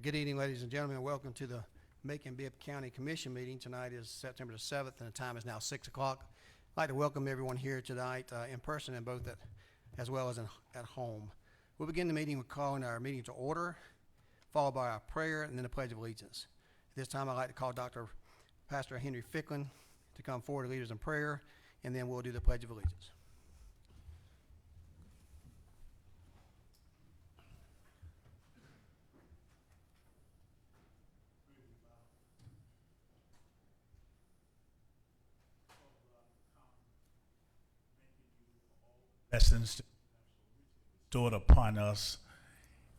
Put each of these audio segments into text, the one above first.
Good evening, ladies and gentlemen, and welcome to the Macon-Bibb County Commission meeting. Tonight is September the 7th, and the time is now 6 o'clock. I'd like to welcome everyone here tonight in person and both as well as at home. We'll begin the meeting with calling our meeting to order, followed by our prayer and then the Pledge of Allegiance. At this time, I'd like to call Pastor Henry Ficklin to come forward to lead us in prayer, and then we'll do the Pledge of Allegiance. Blessings stored upon us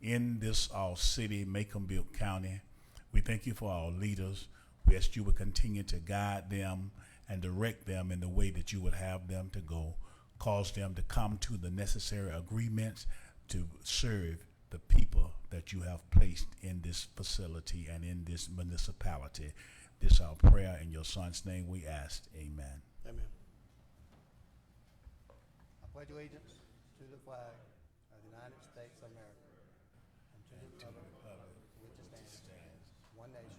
in this our city, Macon-Bibb County. We thank you for our leaders. We ask you would continue to guide them and direct them in the way that you would have them to go. Cause them to come to the necessary agreements to serve the people that you have placed in this facility and in this municipality. This is our prayer in your son's name we ask. Amen. Amen. Pledge allegiance to the flag of the United States of America and to the republic which stands one nation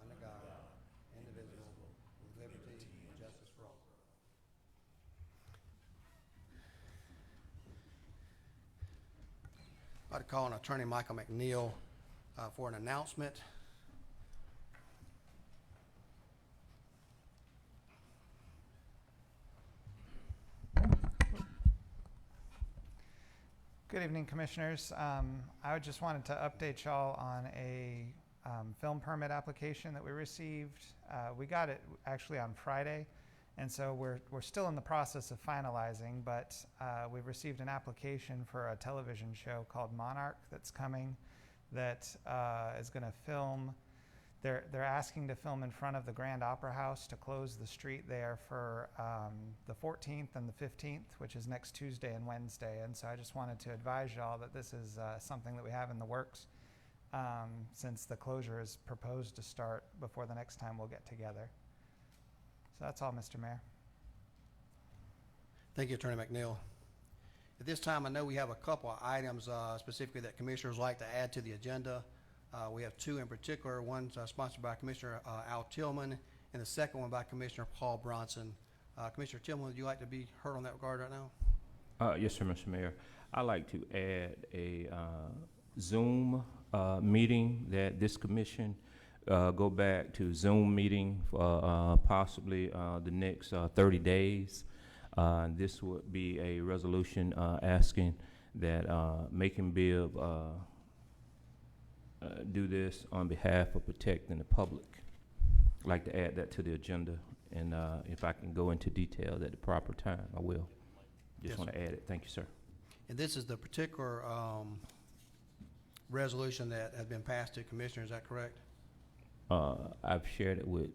under God, indivisible, with liberty and justice for all. I'd like to call on Attorney Michael McNeil for an announcement. Good evening, Commissioners. I just wanted to update y'all on a film permit application that we received. We got it actually on Friday, and so we're still in the process of finalizing, but we've received an application for a television show called Monarch that's coming that is going to film. They're asking to film in front of the Grand Opera House to close the street there for the 14th and the 15th, which is next Tuesday and Wednesday. And so I just wanted to advise y'all that this is something that we have in the works since the closure is proposed to start before the next time we'll get together. So that's all, Mr. Mayor. Thank you, Attorney McNeil. At this time, I know we have a couple of items specifically that commissioners like to add to the agenda. We have two in particular. One's sponsored by Commissioner Al Tillman, and the second one by Commissioner Paul Bronson. Commissioner Tillman, would you like to be heard on that regard right now? Yes, sir, Mr. Mayor. I'd like to add a Zoom meeting that this commission go back to Zoom meeting for possibly the next 30 days. This would be a resolution asking that Macon-Bibb do this on behalf of protecting the public. I'd like to add that to the agenda, and if I can go into detail at the proper time, I will. Just want to add it. Thank you, sir. And this is the particular resolution that has been passed to commissioners, is that correct? I've shared it with,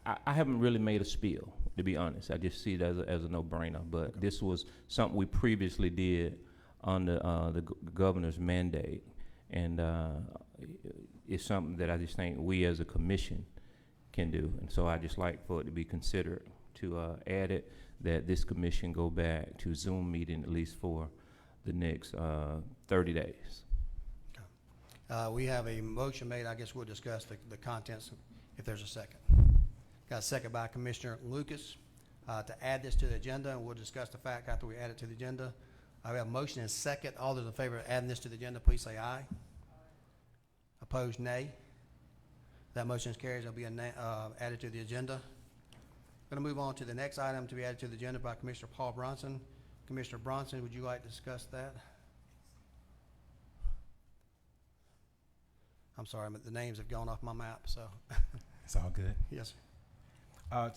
I haven't really made a spiel, to be honest. I just see it as a no-brainer, but okay. This was something we previously did under the governor's mandate. And it's something that I just think we as a commission can do. And so I just like for it to be considered to add it, that this commission go back to Zoom meeting at least for the next 30 days. Okay. We have a motion made. I guess we'll discuss the contents if there's a second. Got a second by Commissioner Lucas to add this to the agenda, and we'll discuss the fact after we add it to the agenda. We have a motion and second. All those in favor of adding this to the agenda, please say aye. Aye. Opposed, nay. That motion is carried. It'll be added to the agenda. Going to move on to the next item to be added to the agenda by Commissioner Paul Bronson. Commissioner Bronson, would you like to discuss that? I'm sorry, but the names have gone off my map, so. It's all good. Yes, sir. My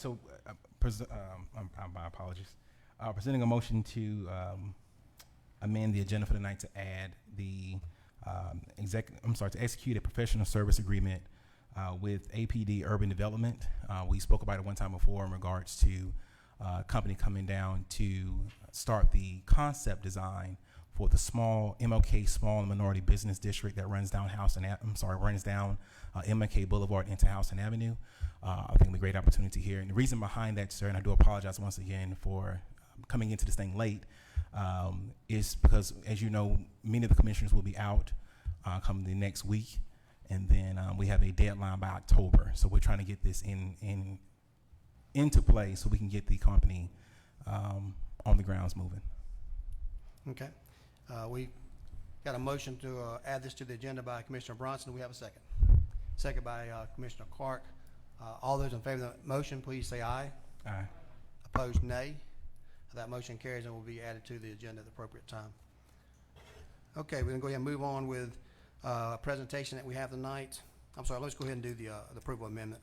apologies. Presenting a motion to amend the agenda for the night to add the to execute a professional service agreement with APD Urban Development. We spoke about it one time before in regards to a company coming down to start the concept design for the small MLK Small and Minority Business District that runs down MLK Boulevard into Houston Avenue. I think it'll be a great opportunity here. And the reason behind that, sir, and I do apologize once again for coming into this thing late, is because, as you know, many of the commissioners will be out come the next week. and then we have a deadline by October. So we're trying to get this into play so we can get the company on the grounds moving. Okay. We got a motion to add this to the agenda by Commissioner Bronson. Do we have a second? Second by Commissioner Clark. All those in favor of the motion, please say aye. Aye. Opposed, nay. That motion carries and will be added to the agenda at the appropriate time. Okay, we're going to go ahead and move on with a presentation that we have tonight. I'm sorry, let's go ahead and do the approval amendment.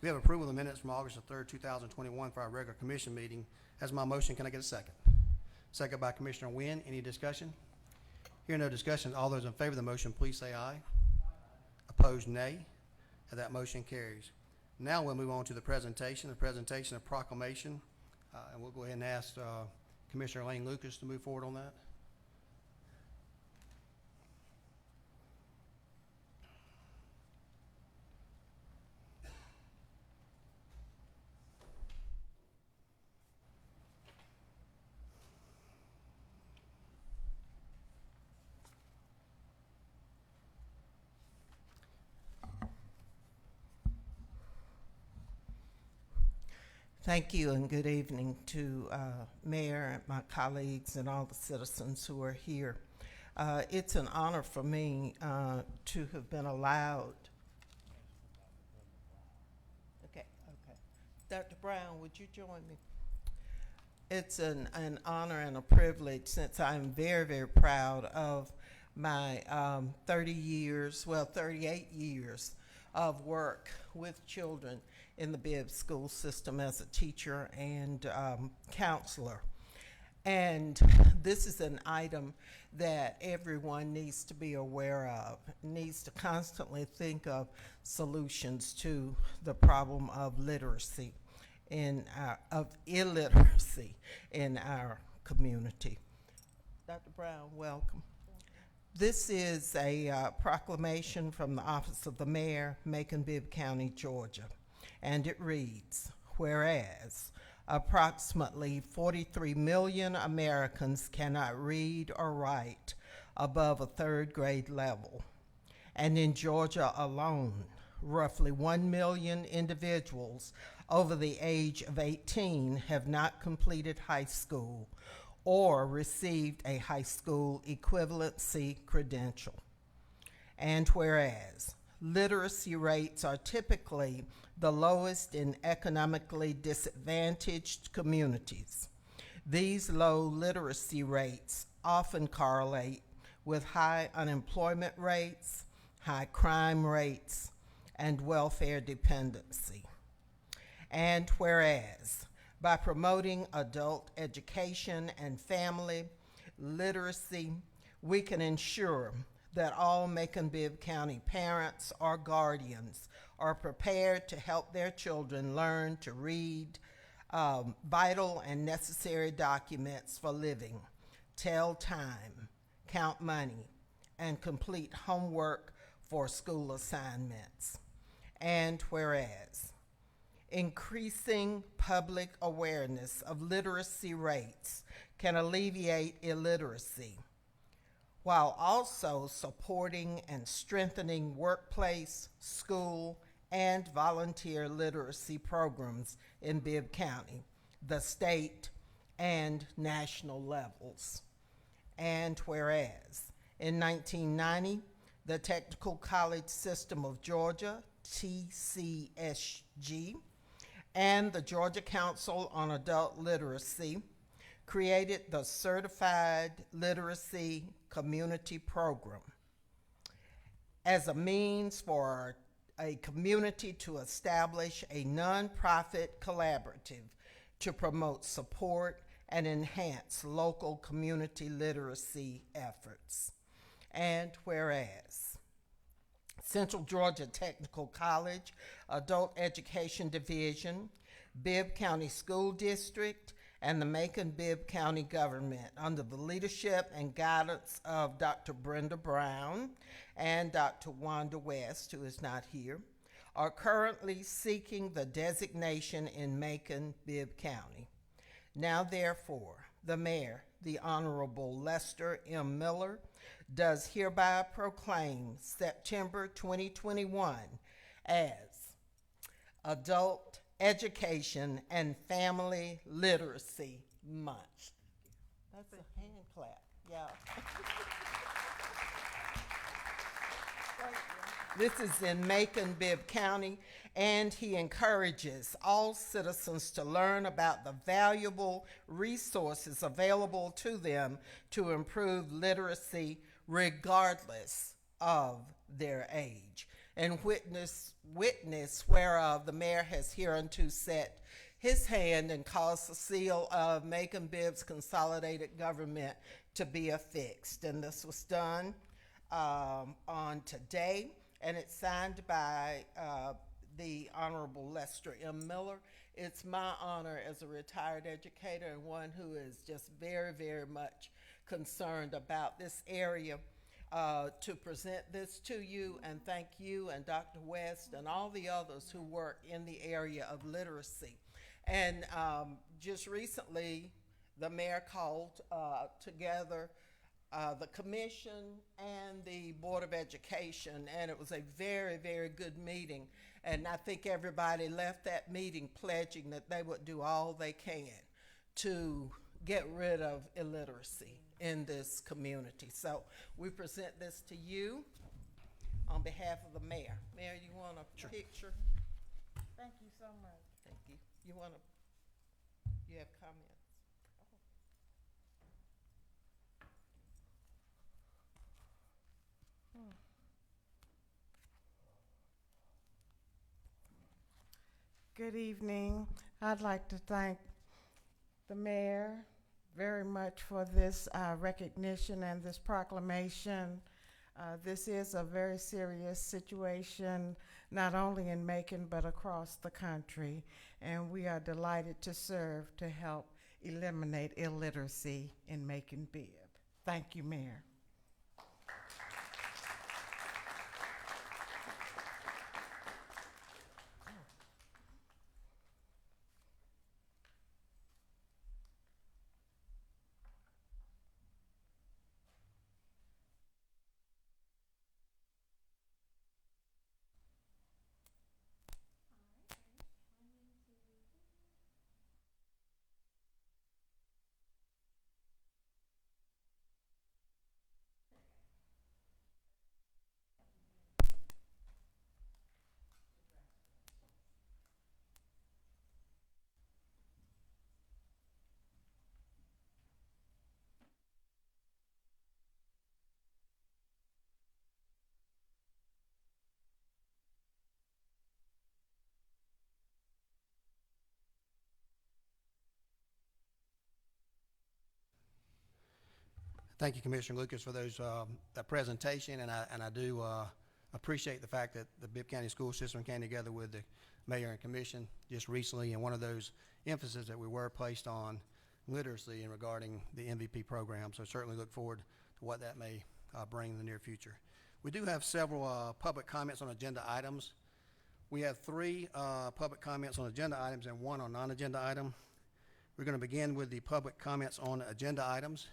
We have approval of the minutes from August the 3rd, 2021 for our regular commission meeting. As my motion, can I get a second? Second by Commissioner Wynn. Any discussion? Hearing no discussion, all those in favor of the motion, please say aye. Opposed, nay. And that motion carries. Now we'll move on to the presentation of proclamation. And we'll go ahead and ask Commissioner Lane Lucas to move forward on that. Thank you and good evening to Mayor and my colleagues and all the citizens who are here. It's an honor for me to have been allowed. Okay. Dr. Brown, would you join me? It's an honor and a privilege, since I'm very, very proud of my 38 years of work with children in the Bibb school system as a teacher and counselor. And this is an item that everyone needs to be aware of, needs to constantly think of solutions to the problem of illiteracy in our community. Dr. Brown, welcome. This is a proclamation from the Office of the Mayor, Macon-Bibb County, Georgia. And it reads, whereas approximately 43 million Americans cannot read or write above a third grade level. And in Georgia alone, roughly 1 million individuals over the age of 18 have not completed high school or received a high school equivalency credential. And whereas literacy rates are typically the lowest in economically disadvantaged communities, these low literacy rates often correlate with high unemployment rates, high crime rates, and welfare dependency. And whereas by promoting adult education and family literacy, we can ensure that all Macon-Bibb County parents or guardians are prepared to help their children learn to read vital and necessary documents for living, tell time, count money, and complete homework for school assignments. And whereas increasing public awareness of literacy rates can alleviate illiteracy, while also supporting and strengthening workplace, school, and volunteer literacy programs in Bibb County, the state and national levels. And whereas in 1990, the Technical College System of Georgia, TCSG, and the Georgia Council on Adult Literacy created the Certified Literacy Community Program as a means for a community to establish a nonprofit collaborative to promote support and enhance local community literacy efforts. And whereas Central Georgia Technical College, Adult Education Division, Bibb County School District, and the Macon-Bibb County government, under the leadership and guidance of Dr. Brenda Brown and Dr. Wanda West, who is not here, are currently seeking the designation in Macon-Bibb County. Now, therefore, the mayor the Honorable Lester M. Miller, does hereby proclaim September 2021 as Adult Education and Family Literacy Month. That's a hand clap, yeah. This is in Macon-Bibb County, and he encourages all citizens to learn about the valuable resources available to them to improve literacy regardless of their age. And witness whereof the mayor has hereunto set his hand and caused the seal of Macon-Bibb's consolidated government to be affixed. And this was done on today, and it's signed by the Honorable Lester M. Miller. It's my honor as a retired educator and one who is just very, very much concerned about this area to present this to you and thank you and Dr. West and all the others who work in the area of literacy. And just recently, the mayor called together the commission and the Board of Education, and it was a very, very good meeting. And I think everybody left that meeting pledging that they would do all they can to get rid of illiteracy in this community. So we present this to you on behalf of the mayor. Mayor, you want a picture? Thank you so much. Thank you. You have comments? Good evening. I'd like to thank the mayor very much for this recognition and this proclamation. This is a very serious situation, not only in Macon, but across the country. And we are delighted to serve to help eliminate illiteracy in Macon-Bibb. Thank you, Mayor. Thank you, Commissioner Lucas, for that presentation, and I do appreciate the fact that the Bibb County School System came together with the mayor and commission just recently, and one of those emphasis that we were placed on literacy and regarding the MVP program. So certainly look forward to what that may bring in the near future. We do have several public comments on agenda items. We have 3 public comments on agenda items and 1 on non-agenda item. We're going to begin with the public comments on agenda items.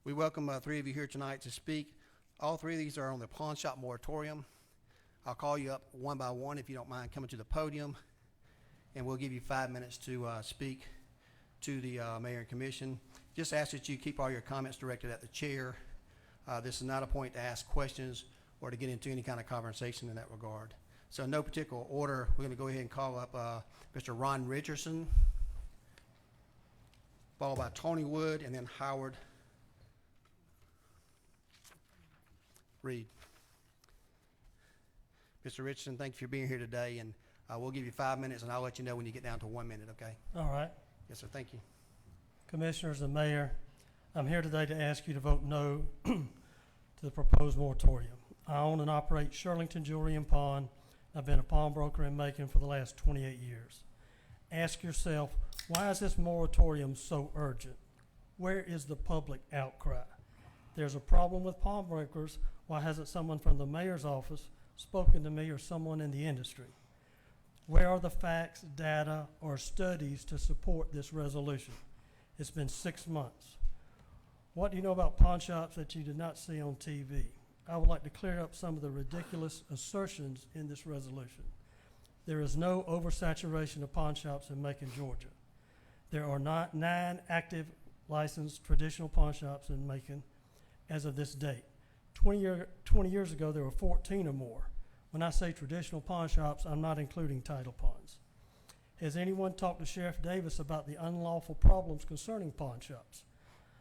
We welcome 3 of you here tonight to speak. All 3 of these are on the pawn shop moratorium. I'll call you up one by one if you don't mind coming to the podium, and we'll give you 5 minutes to speak to the mayor and commission. Just ask that you keep all your comments directed at the chair. This is not a point to ask questions or to get into any kind of conversation in that regard. So in no particular order, we're going to go ahead and call up Mr. Ron Richardson, followed by Tony Wood, and then Howard Reed. Mr. Richardson, thank you for being here today, and we'll give you 5 minutes, and I'll let you know when you get down to 1 minute, okay? All right. Yes, sir, thank you. Commissioners and Mayor, I'm here today to ask you to vote no to the proposed moratorium. I own and operate Shirlington Jewelry and Pawn. I've been a pawnbroker in Macon for the last 28 years. Ask yourself, why is this moratorium so urgent? Where is the public outcry? There's a problem with pawnbrokers. Why hasn't someone from the mayor's office spoken to me or someone in the industry? Where are the facts, data, or studies to support this resolution? It's been 6 months. What do you know about pawn shops that you did not see on TV? I would like to clear up some of the ridiculous assertions in this resolution. There is no oversaturation of pawn shops in Macon, Georgia. There are not 9 active licensed traditional pawn shops in Macon as of this date. 20 years ago, there were 14 or more. When I say traditional pawn shops, I'm not including title pawns. Has anyone talked to Sheriff Davis about the unlawful problems concerning pawn shops?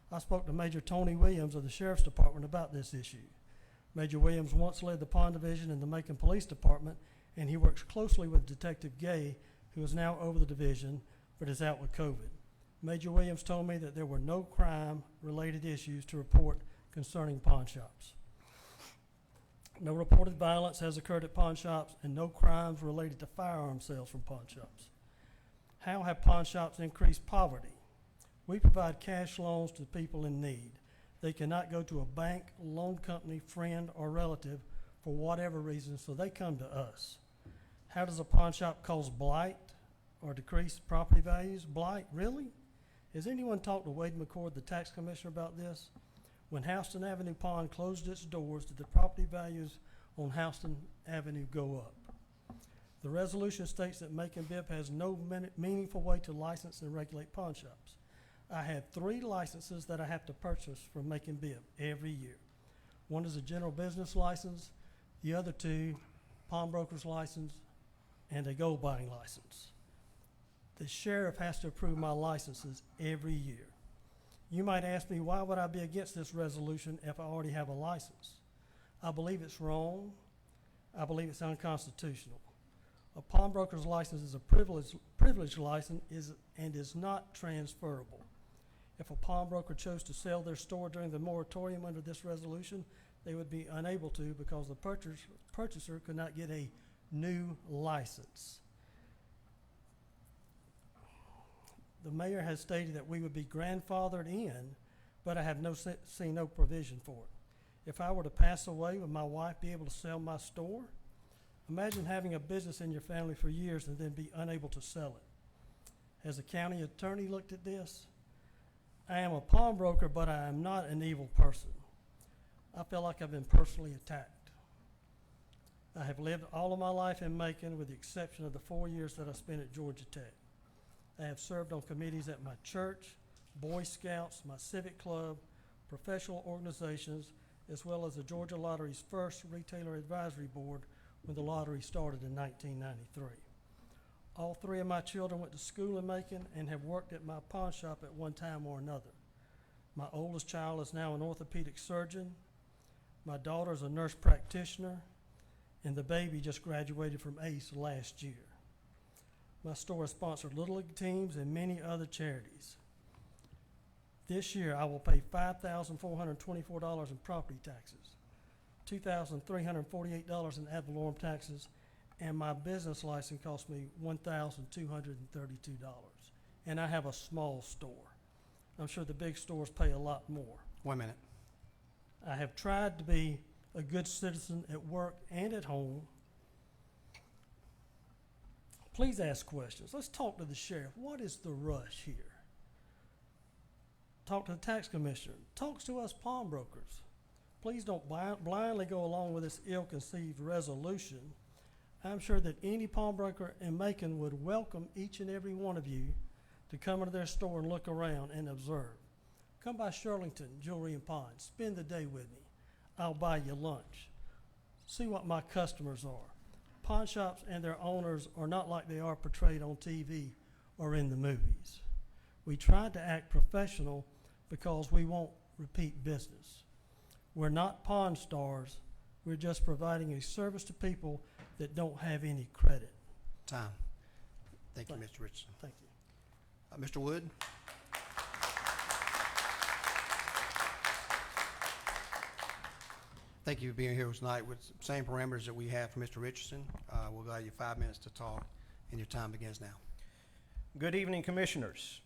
I spoke to Major Tony Williams of the Sheriff's Department about this issue. Major Williams once led the pawn division in the Macon Police Department, and he works closely with Detective Gay, who is now over the division, but is out with COVID. Major Williams told me that there were no crime-related issues to report concerning pawn shops. No reported violence has occurred at pawn shops, and no crimes related to firearm sales from pawn shops. How have pawn shops increased poverty? We provide cash loans to people in need. They cannot go to a bank, loan company, friend, or relative for whatever reason, so they come to us. How does a pawn shop cause blight or decrease property values? Blight, really? Has anyone talked to Wade McCord, the tax commissioner, about this? When Houston Avenue Pawn closed its doors, did the property values on Houston Avenue go up? The resolution states that Macon-Bibb has no meaningful way to license and regulate pawn shops. I have 3 licenses that I have to purchase from Macon-Bibb every year. One is a general business license, the other 2, pawnbroker's license, and a gold buying license. The sheriff has to approve my licenses every year. You might ask me, why would I be against this resolution if I already have a license? I believe it's wrong. I believe it's unconstitutional. A pawnbroker's license is a privileged license and is not transferable. If a pawnbroker chose to sell their store during the moratorium under this resolution, they would be unable to because the purchaser could not get a new license. The mayor has stated that we would be grandfathered in, but I have seen no provision for it. If I were to pass away, would my wife be able to sell my store? Imagine having a business in your family for years and then be unable to sell it. Has the county attorney looked at this? I am a pawnbroker, but I am not an evil person. I feel like I've been personally attacked. I have lived all of my life in Macon with the exception of the 4 years that I spent at Georgia Tech. I have served on committees at my church, Boy Scouts, my civic club, professional organizations, as well as the Georgia Lottery's first retailer advisory board when the lottery started in 1993. All 3 of my children went to school in Macon and have worked at my pawn shop at one time or another. My oldest child is now an orthopedic surgeon. My daughter is a nurse practitioner, and the baby just graduated from ACE last year. My store has sponsored Little League teams and many other charities. This year, I will pay $5,424 in property taxes, $2,348 in ad valorem taxes, and my business license cost me $1,232. And I have a small store. I'm sure the big stores pay a lot more. 1 minute. I have tried to be a good citizen at work and at home. Please ask questions. Let's talk to the sheriff. What is the rush here? Talk to the tax commissioner. Talks to us pawnbrokers. Please don't blindly go along with this ill-conceived resolution. I'm sure that any pawnbroker in Macon would welcome each and every one of you to come into their store and look around and observe. Come by Shirlington Jewelry and Pawn. Spend the day with me. I'll buy you lunch. See what my customers are. Pawn shops and their owners are not like they are portrayed on TV or in the movies. We tried to act professional because we want repeat business. We're not pawn stars. We're just providing a service to people that don't have any credit. Time. Thank you, Mr. Richardson. Thank you. Mr. Wood? Thank you for being here tonight with the same parameters that we have for Mr. Richardson. We'll allow you 5 minutes to talk, and your time begins now. Good evening, Commissioners.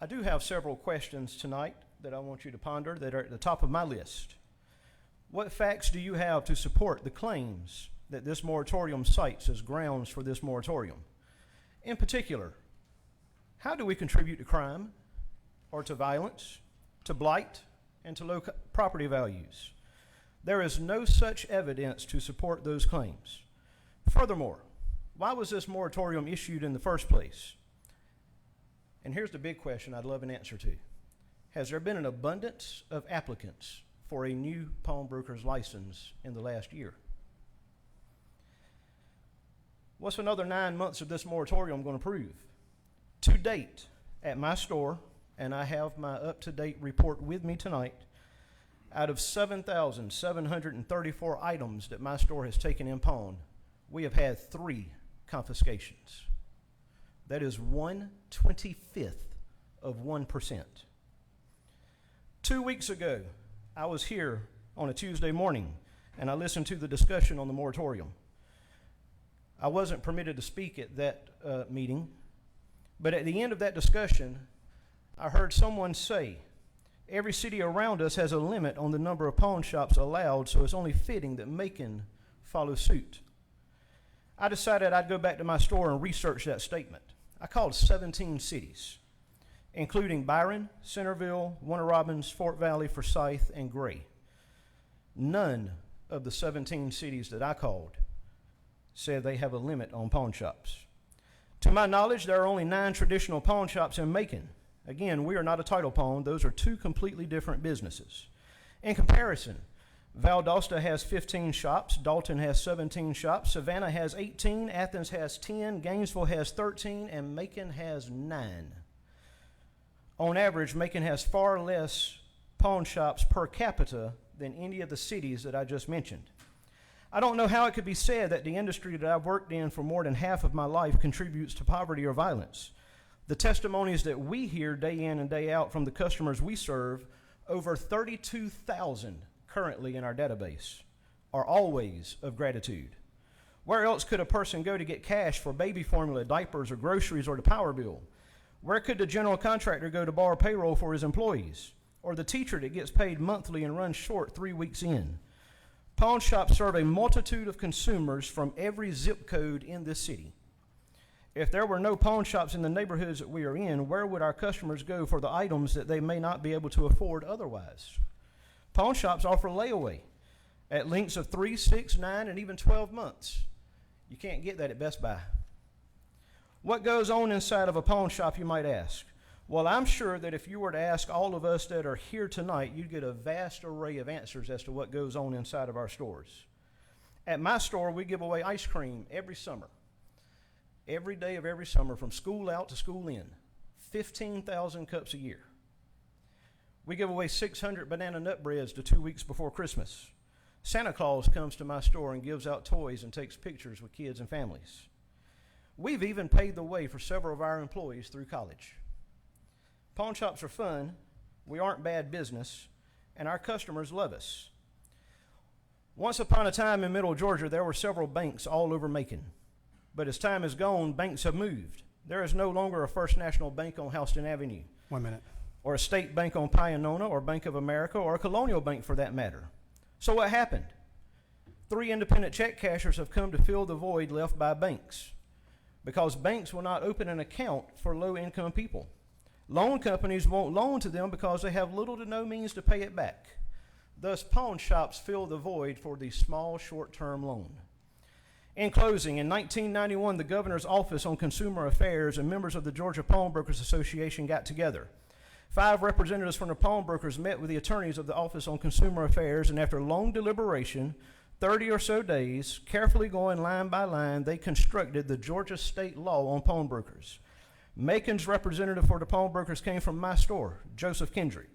I do have several questions tonight that I want you to ponder that are at the top of my list. What facts do you have to support the claims that this moratorium cites as grounds for this moratorium? In particular, how do we contribute to crime or to violence to blight, and to low property values. There is no such evidence to support those claims. Furthermore, why was this moratorium issued in the first place? And here's the big question I'd love an answer to. Has there been an abundance of applicants for a new pawnbroker's license in the last year? What's another 9 months of this moratorium going to prove? To date, at my store, and I have my up-to-date report with me tonight, out of 7,734 items that my store has taken in pawn, we have had 3 confiscations. That is 1/25 of 1%. 2 weeks ago, I was here on a Tuesday morning, and I listened to the discussion on the moratorium. I wasn't permitted to speak at that meeting, but at the end of that discussion, I heard someone say, every city around us has a limit on the number of pawn shops allowed, so it's only fitting that Macon follow suit. I decided I'd go back to my store and research that statement. I called 17 cities, including Byron, Centerville, Warner Robins, Fort Valley, Forsyth, and Gray. None of the 17 cities that I called said they have a limit on pawn shops. To my knowledge, there are only 9 traditional pawn shops in Macon. Again, we are not a title pawn. Those are 2 completely different businesses. In comparison, Valdosta has 15 shops, Dalton has 17 shops, Savannah has 18, Athens has 10, Gainesville has 13, and Macon has 9. On average, Macon has far less pawn shops per capita than any of the cities that I just mentioned. I don't know how it could be said that the industry that I've worked in for more than half of my life contributes to poverty or violence. The testimonies that we hear day in and day out from the customers we serve, over 32,000 currently in our database, are always of gratitude. Where else could a person go to get cash for baby formula, diapers, or groceries, or the power bill? Where could the general contractor go to borrow payroll for his employees? Or the teacher that gets paid monthly and runs short 3 weeks in? Pawn shops serve a multitude of consumers from every zip code in this city. If there were no pawn shops in the neighborhoods that we are in, where would our customers go for the items that they may not be able to afford otherwise? Pawn shops offer layaway at lengths of 3, 6, 9, and even 12 months. You can't get that at Best Buy. What goes on inside of a pawn shop, you might ask? Well, I'm sure that if you were to ask all of us that are here tonight, you'd get a vast array of answers as to what goes on inside of our stores. At my store, we give away ice cream every summer. Every day of every summer, from school out to school in. 15,000 cups a year. We give away 600 banana nut breads to 2 weeks before Christmas. Santa Claus comes to my store and gives out toys and takes pictures with kids and families. We've even paid the way for several of our employees through college. Pawn shops are fun, we aren't bad business, and our customers love us. Once upon a time in Middle Georgia, there were several banks all over Macon. But as time has gone, banks have moved. There is no longer a First National Bank on Houston Avenue, 1 minute. or a State Bank on Pionona, or Bank of America, or a Colonial Bank for that matter. So what happened? 3 independent check cashers have come to fill the void left by banks, because banks will not open an account for low-income people. Loan companies won't loan to them because they have little to no means to pay it back. Thus, pawn shops fill the void for the small, short-term loan. In closing, in 1991, the Governor's Office on Consumer Affairs and members of the Georgia Pawnbrokers Association got together. 5 representatives from the pawnbrokers met with the attorneys of the Office on Consumer Affairs, and after long deliberation, 30 or so days, carefully going line by line, they constructed the Georgia state law on pawnbrokers. Macon's representative for the pawnbrokers came from my store, Joseph Kendrick.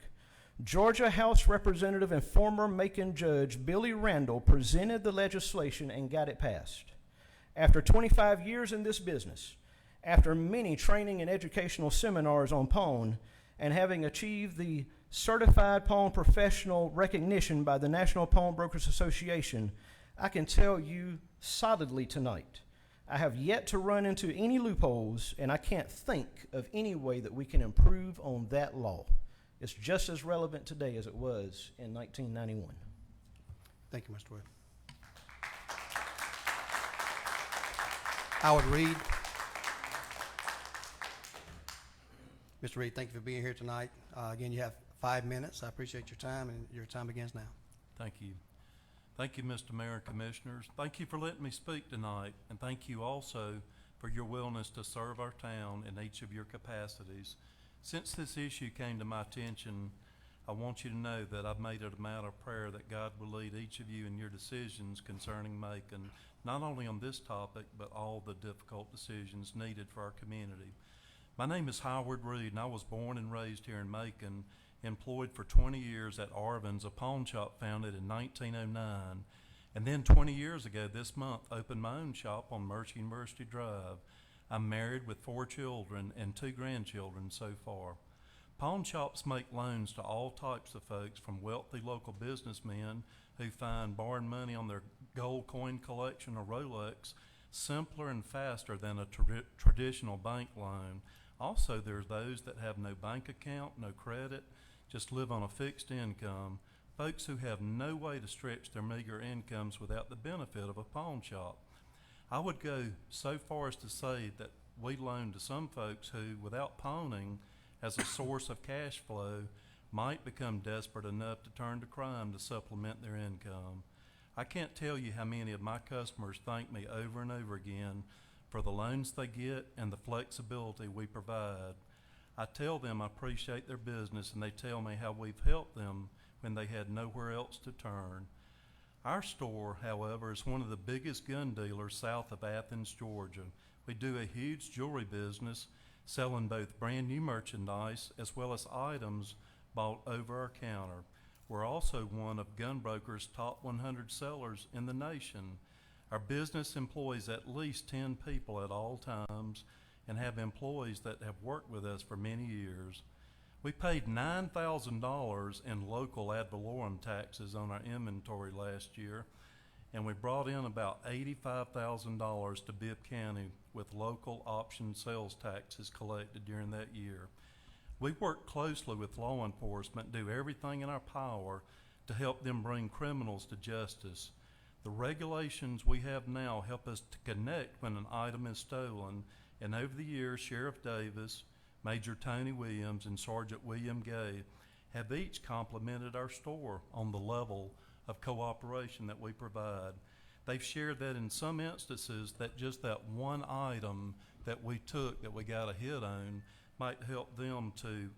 Georgia House Representative and former Macon Judge Billy Randall presented the legislation and got it passed. After 25 years in this business, after many training and educational seminars on pawn, and having achieved the Certified Pawn Professional recognition by the National Pawnbrokers Association, I can tell you solidly tonight, I have yet to run into any loopholes, and I can't think of any way that we can improve on that law. It's just as relevant today as it was in 1991. Thank you, Mr. Wood. Howard Reed. Mr. Reed, thank you for being here tonight. Again, you have 5 minutes. I appreciate your time, and your time begins now. Thank you. Thank you, Mr. Mayor and Commissioners. Thank you for letting me speak tonight, and thank you also for your willingness to serve our town in each of your capacities. Since this issue came to my attention, I want you to know that I've made it a matter of prayer that God will lead each of you in your decisions concerning Macon, not only on this topic, but all the difficult decisions needed for our community. My name is Howard Reed, and I was born and raised here in Macon, employed for 20 years at Arvin's, a pawn shop founded in 1909. And then 20 years ago this month, opened my own shop on Mercy University Drive. I'm married with 4 children and 2 grandchildren so far. Pawn shops make loans to all types of folks, from wealthy local businessmen who find borrowing money on their gold coin collection or Rolex simpler and faster than a traditional bank loan. Also, there's those that have no bank account, no credit, just live on a fixed income. Folks who have no way to stretch their meager incomes without the benefit of a pawn shop. I would go so far as to say that we loan to some folks who, without pawning as a source of cash flow, might become desperate enough to turn to crime to supplement their income. I can't tell you how many of my customers thank me over and over again for the loans they get and the flexibility we provide. I tell them I appreciate their business, and they tell me how we've helped them when they had nowhere else to turn. Our store, however, is one of the biggest gun dealers south of Athens, Georgia. We do a huge jewelry business, selling both brand new merchandise as well as items bought over our counter. We're also one of Gunbroker's top 100 sellers in the nation. Our business employs at least 10 people at all times and have employees that have worked with us for many years. We paid $9,000 in local ad valorem taxes on our inventory last year, and we brought in about $85,000 to Bibb County with local option sales taxes collected during that year. We work closely with law enforcement, do everything in our power to help them bring criminals to justice. The regulations we have now help us to connect when an item is stolen, and over the years, Sheriff Davis, Major Tony Williams, and Sergeant William Gay have each complimented our store on the level of cooperation that we provide. They've shared that in some instances that just that one item that we took that we got a hit on might help them to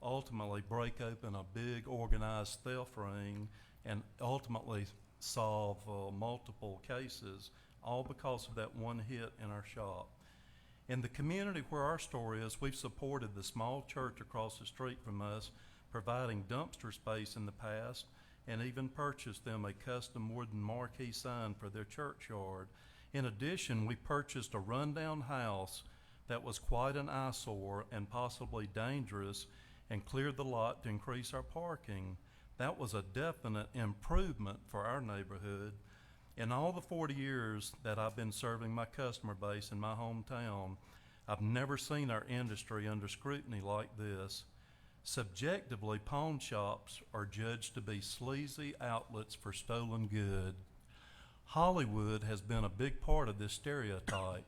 ultimately break open a big organized theft ring and ultimately solve multiple cases, all because of that one hit in our shop. In the community where our store is, we've supported the small church across the street from us, providing dumpster space in the past, and even purchased them a custom wooden marquee sign for their churchyard. In addition, we purchased a rundown house that was quite an eyesore and possibly dangerous, and cleared the lot to increase our parking. That was a definite improvement for our neighborhood. In all the 40 years that I've been serving my customer base in my hometown, I've never seen our industry under scrutiny like this. Subjectively, pawn shops are judged to be sleazy outlets for stolen goods. Hollywood has been a big part of this stereotype.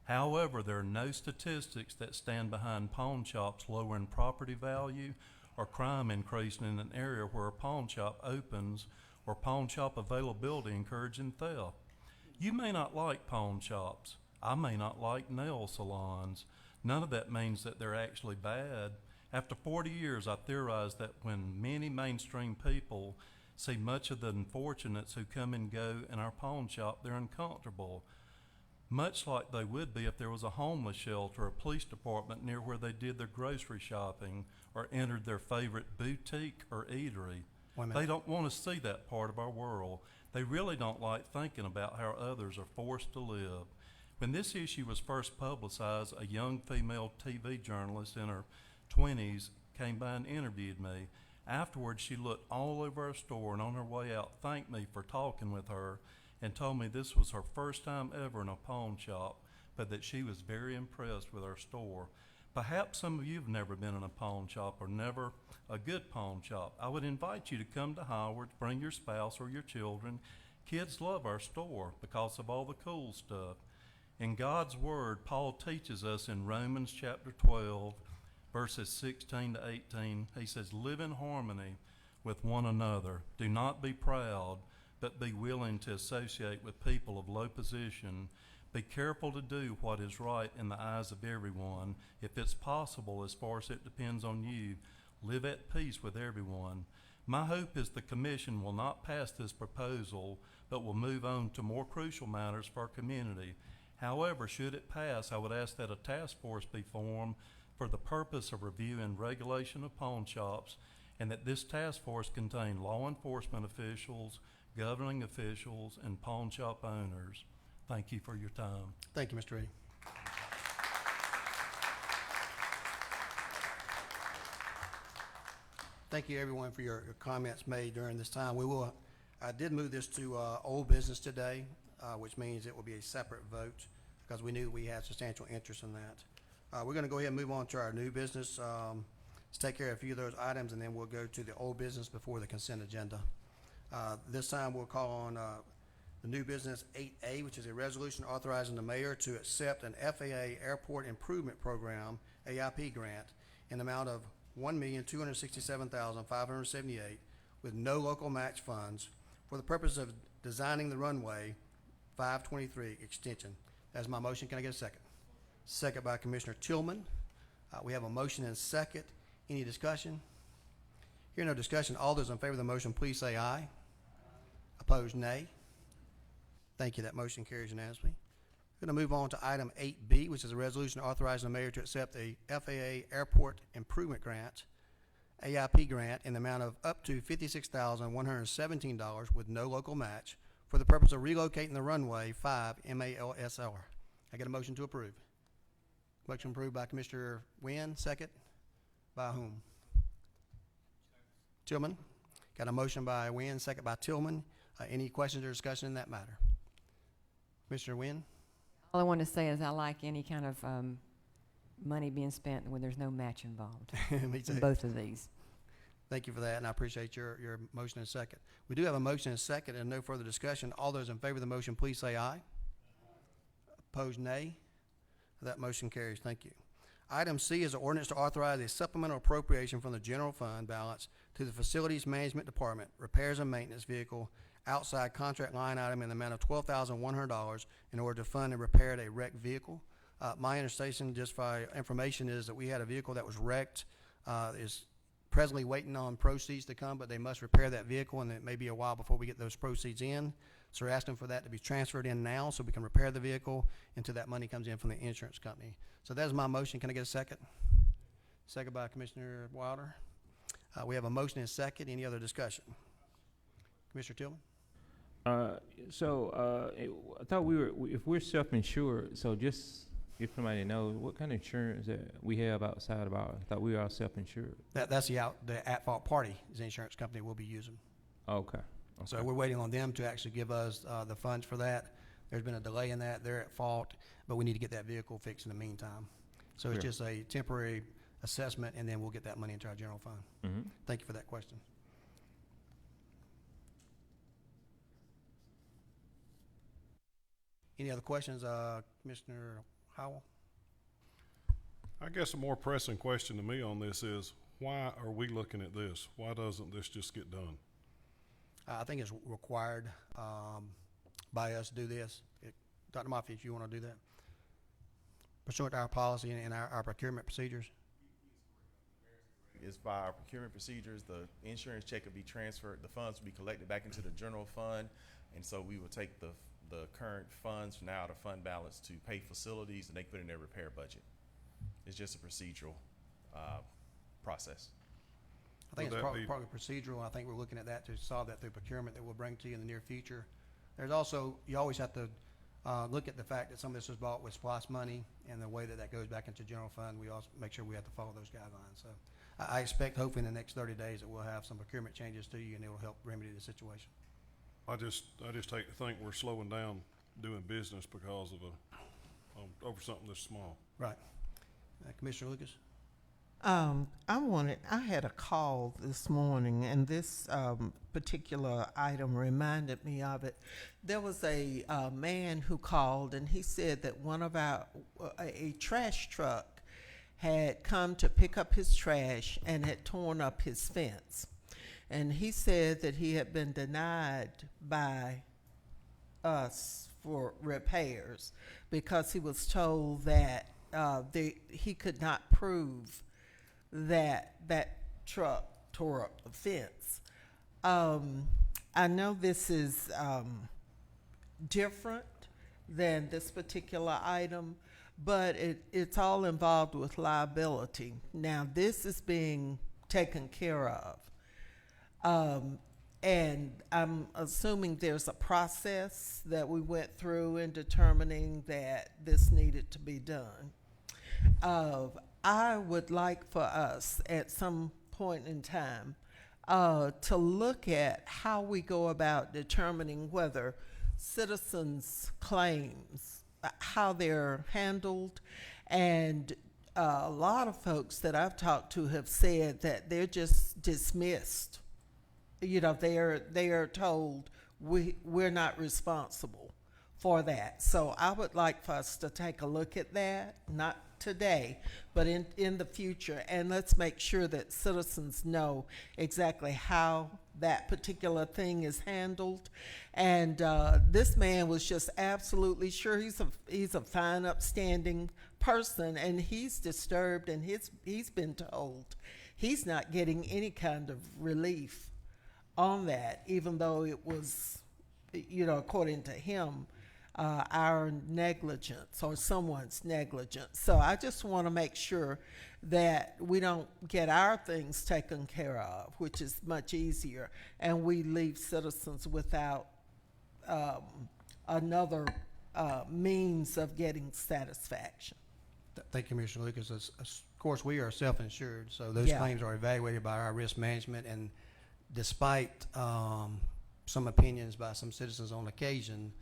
However, there are no statistics that stand behind pawn shops lowering property value or crime increasing in an area where a pawn shop opens or pawn shop availability encouraging theft. You may not like pawn shops. I may not like nail salons. None of that means that they're actually bad. After 40 years, I theorize that when many mainstream people see much of the unfortunates who come and go in our pawn shop, they're uncomfortable, much like they would be if there was a homeless shelter or a police department near where they did their grocery shopping or entered their favorite boutique or eatery. They don't want to see that part of our world. They really don't like thinking about how others are forced to live. When this issue was first publicized, a young female TV journalist in her 20s came by and interviewed me. Afterwards, she looked all over our store and on her way out thanked me for talking with her and told me this was her first time ever in a pawn shop, but that she was very impressed with our store. Perhaps some of you have never been in a pawn shop or never a good pawn shop. I would invite you to come to Howard, bring your spouse or your children. Kids love our store because of all the cool stuff. In God's Word, Paul teaches us in Romans chapter 12, verses 16 to 18. He says, live in harmony with one another. Do not be proud, but be willing to associate with people of low position. Be careful to do what is right in the eyes of everyone. If it's possible, as far as it depends on you, live at peace with everyone. My hope is the Commission will not pass this proposal, but will move on to more crucial matters for our community. However, should it pass, I would ask that a task force be formed for the purpose of reviewing regulation of pawn shops, and that this task force contain law enforcement officials, governing officials, and pawn shop owners. Thank you for your time. Thank you, Mr. Reedy. Thank you, everyone, for your comments made during this time. I did move this to old business today, which means it will be a separate vote because we knew we had substantial interest in that. We're going to go ahead and move on to our new business. Let's take care of a few of those items, and then we'll go to the old business before the consent agenda. This time, we'll call on the new business 8A, which is a resolution authorizing the mayor to accept an FAA Airport Improvement Program, AIP grant, in the amount of $1,267,578 with no local match funds for the purpose of designing the runway 523 extension. That's my motion. Can I get a second? Second by Commissioner Tillman. We have a motion and a second. Any discussion? Hearing no discussion, all those in favor of the motion, please say aye. Opposed, nay. Thank you. That motion carries unanimously. We're going to move on to item 8B, which is a resolution authorizing the mayor to accept a FAA Airport Improvement Grant, AIP grant, in the amount of up to $56,117 with no local match for the purpose of relocating the runway 5 MALSR. I get a motion to approve. Motion approved by Commissioner Wynn, second. By whom? Tillman. Got a motion by Wynn, second by Tillman. Any questions or discussion in that matter? Commissioner Wynn? All I want to say is I like any kind of money being spent when there's no match involved Me too. in both of these. Thank you for that, and I appreciate your motion and second. We do have a motion and second and no further discussion. All those in favor of the motion, please say aye. Opposed, nay. That motion carries. Thank you. Item C is an ordinance to authorize a supplemental appropriation from the general fund balance to the Facilities Management Department, Repairs and Maintenance Vehicle, outside contract line item in the amount of $12,100 in order to fund and repair a wrecked vehicle. My understanding, just by information, is that we had a vehicle that was wrecked, is presently waiting on proceeds to come, but they must repair that vehicle, and it may be a while before we get those proceeds in. So we're asking for that to be transferred in now so we can repair the vehicle until that money comes in from the insurance company. So that is my motion. Can I get a second? Second by Commissioner Wilder. We have a motion and a second. Any other discussion? Commissioner Tillman? I thought if we're self-insured, so just if somebody knows what kind of insurance that we have outside of ours, I thought we were all self-insured. That's the at-fault party is the insurance company we'll be using. Okay. So we're waiting on them to actually give us the funds for that. There's been a delay in that. They're at fault, but we need to get that vehicle fixed in the meantime. So it's just a temporary assessment, and then we'll get that money into our general fund. Mm-hmm. Thank you for that question. Any other questions, Commissioner Howell? I guess a more pressing question to me on this is, why are we looking at this? Why doesn't this just get done? I think it's required by us to do this. Dr. Moffitt, if you want to do that. Pursuant to our policy and our procurement procedures. Is by our procurement procedures, the insurance check will be transferred, the funds will be collected back into the general fund, and so we will take the current funds from now out of fund balance to pay facilities, and they put in their repair budget. It's just a procedural process. I think it's probably procedural. I think we're looking at that to solve that through procurement that we'll bring to you in the near future. There's also, you always have to look at the fact that some of this was bought with SPLOST money, and the way that that goes back into general fund, we also make sure we have to follow those guidelines. So I expect, hopefully in the next 30 days, that we'll have some procurement changes to you, and it will help remedy the situation. I just hate to think we're slowing down doing business because of over something this small. Right. Commissioner Lucas? I had a call this morning, and this particular item reminded me of it. There was a man who called, and he said that a trash truck had come to pick up his trash and had torn up his fence. And he said that he had been denied by us for repairs because he was told that he could not prove that that truck tore up the fence. I know this is different than this particular item, but it's all involved with liability. Now, this is being taken care of. And I'm assuming there's a process that we went through in determining that this needed to be done. I would like for us at some point in time to look at how we go about determining whether citizens' claims, how they're handled. And a lot of folks that I've talked to have said that they're just dismissed. You know, they are told we're not responsible for that. So I would like for us to take a look at that, not today, but in the future, and let's make sure that citizens know exactly how that particular thing is handled. And this man was just absolutely sure. He's a fine, upstanding person, and he's disturbed, and he's been told he's not getting any kind of relief on that, even though it was, you know, according to him, our negligence or someone's negligence. So I just want to make sure that we don't get our things taken care of, which is much easier, and we leave citizens without another means of getting satisfaction. Thank you, Commissioner Lucas. Of course, we are self-insured, so those Yeah. claims are evaluated by our risk management, and despite some opinions by some citizens on occasion,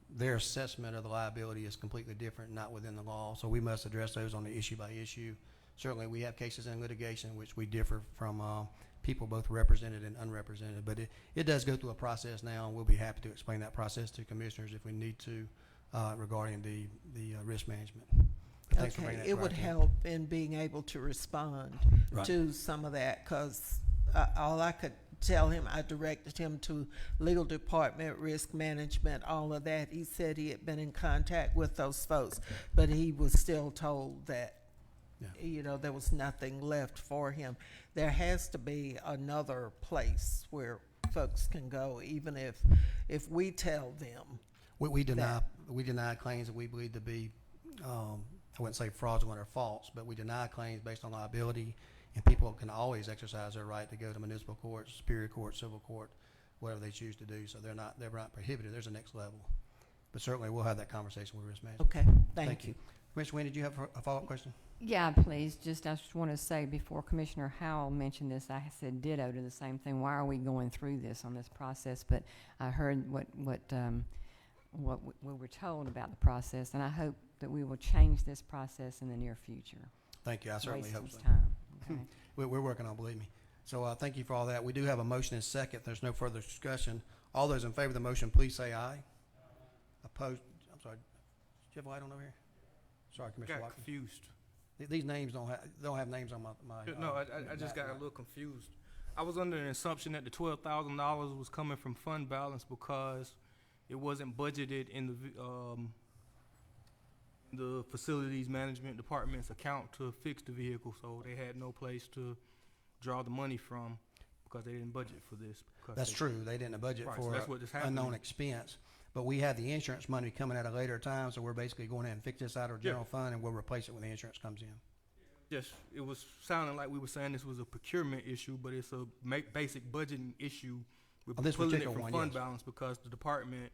their assessment of the liability is completely different, not within the law. So we must address those on the issue by issue. Certainly, we have cases in litigation which we differ from people both represented and unrepresented. But it does go through a process now, and we'll be happy to explain that process to commissioners if we need to regarding the risk management. But thanks for bringing that to It our would attention. help in being able to respond Right. to some of that, because all I could tell him, I directed him to legal department, risk management, all of that. He said he had been in contact with those folks, but he was still told that, Yeah. you know, there was nothing left for him. There has to be another place where folks can go, even if we tell them. We deny claims that we believe to be, I wouldn't say fraudulent or false, but we deny claims based on liability, and people can always exercise their right to go to municipal court, superior court, civil court, whatever they choose to do. So they're not prohibited. There's a next level. But certainly we'll have that conversation with risk management. Okay, thank you. Commissioner Wynn, did you have a follow-up question? Yeah, please. I just want to say before Commissioner Howell mentioned this, I said ditto to the same thing. Why are we going through this on this process? But I heard what we were told about the process, and I hope that we will change this process in the near future. Thank you. I certainly hope so. Waste some time. Okay. We're working on it, believe me. So thank you for all that. We do have a motion and second. There's no further discussion. All those in favor of the motion, please say aye. Opposed? I'm sorry. Do you have a light on over here? Sorry, Commissioner Got Watkins. confused. These names don't have names on my. No, I just got a little confused. I was under the assumption that the $12,000 was coming from fund balance because it wasn't budgeted in the facilities management department's account to fix the vehicle, so they had no place to draw the money from because they didn't budget for this. That's true. They didn't budget Right, so for that's what is happening. unknown expense. But we have the insurance money coming at a later time, so we're basically going ahead and fix this out of our general fund, and we'll replace it when the insurance comes in. Yes, it was sounding like we were saying this was a procurement issue, but it's a basic budgeting issue. We're On this pulling it particular from one, fund yes. balance because the department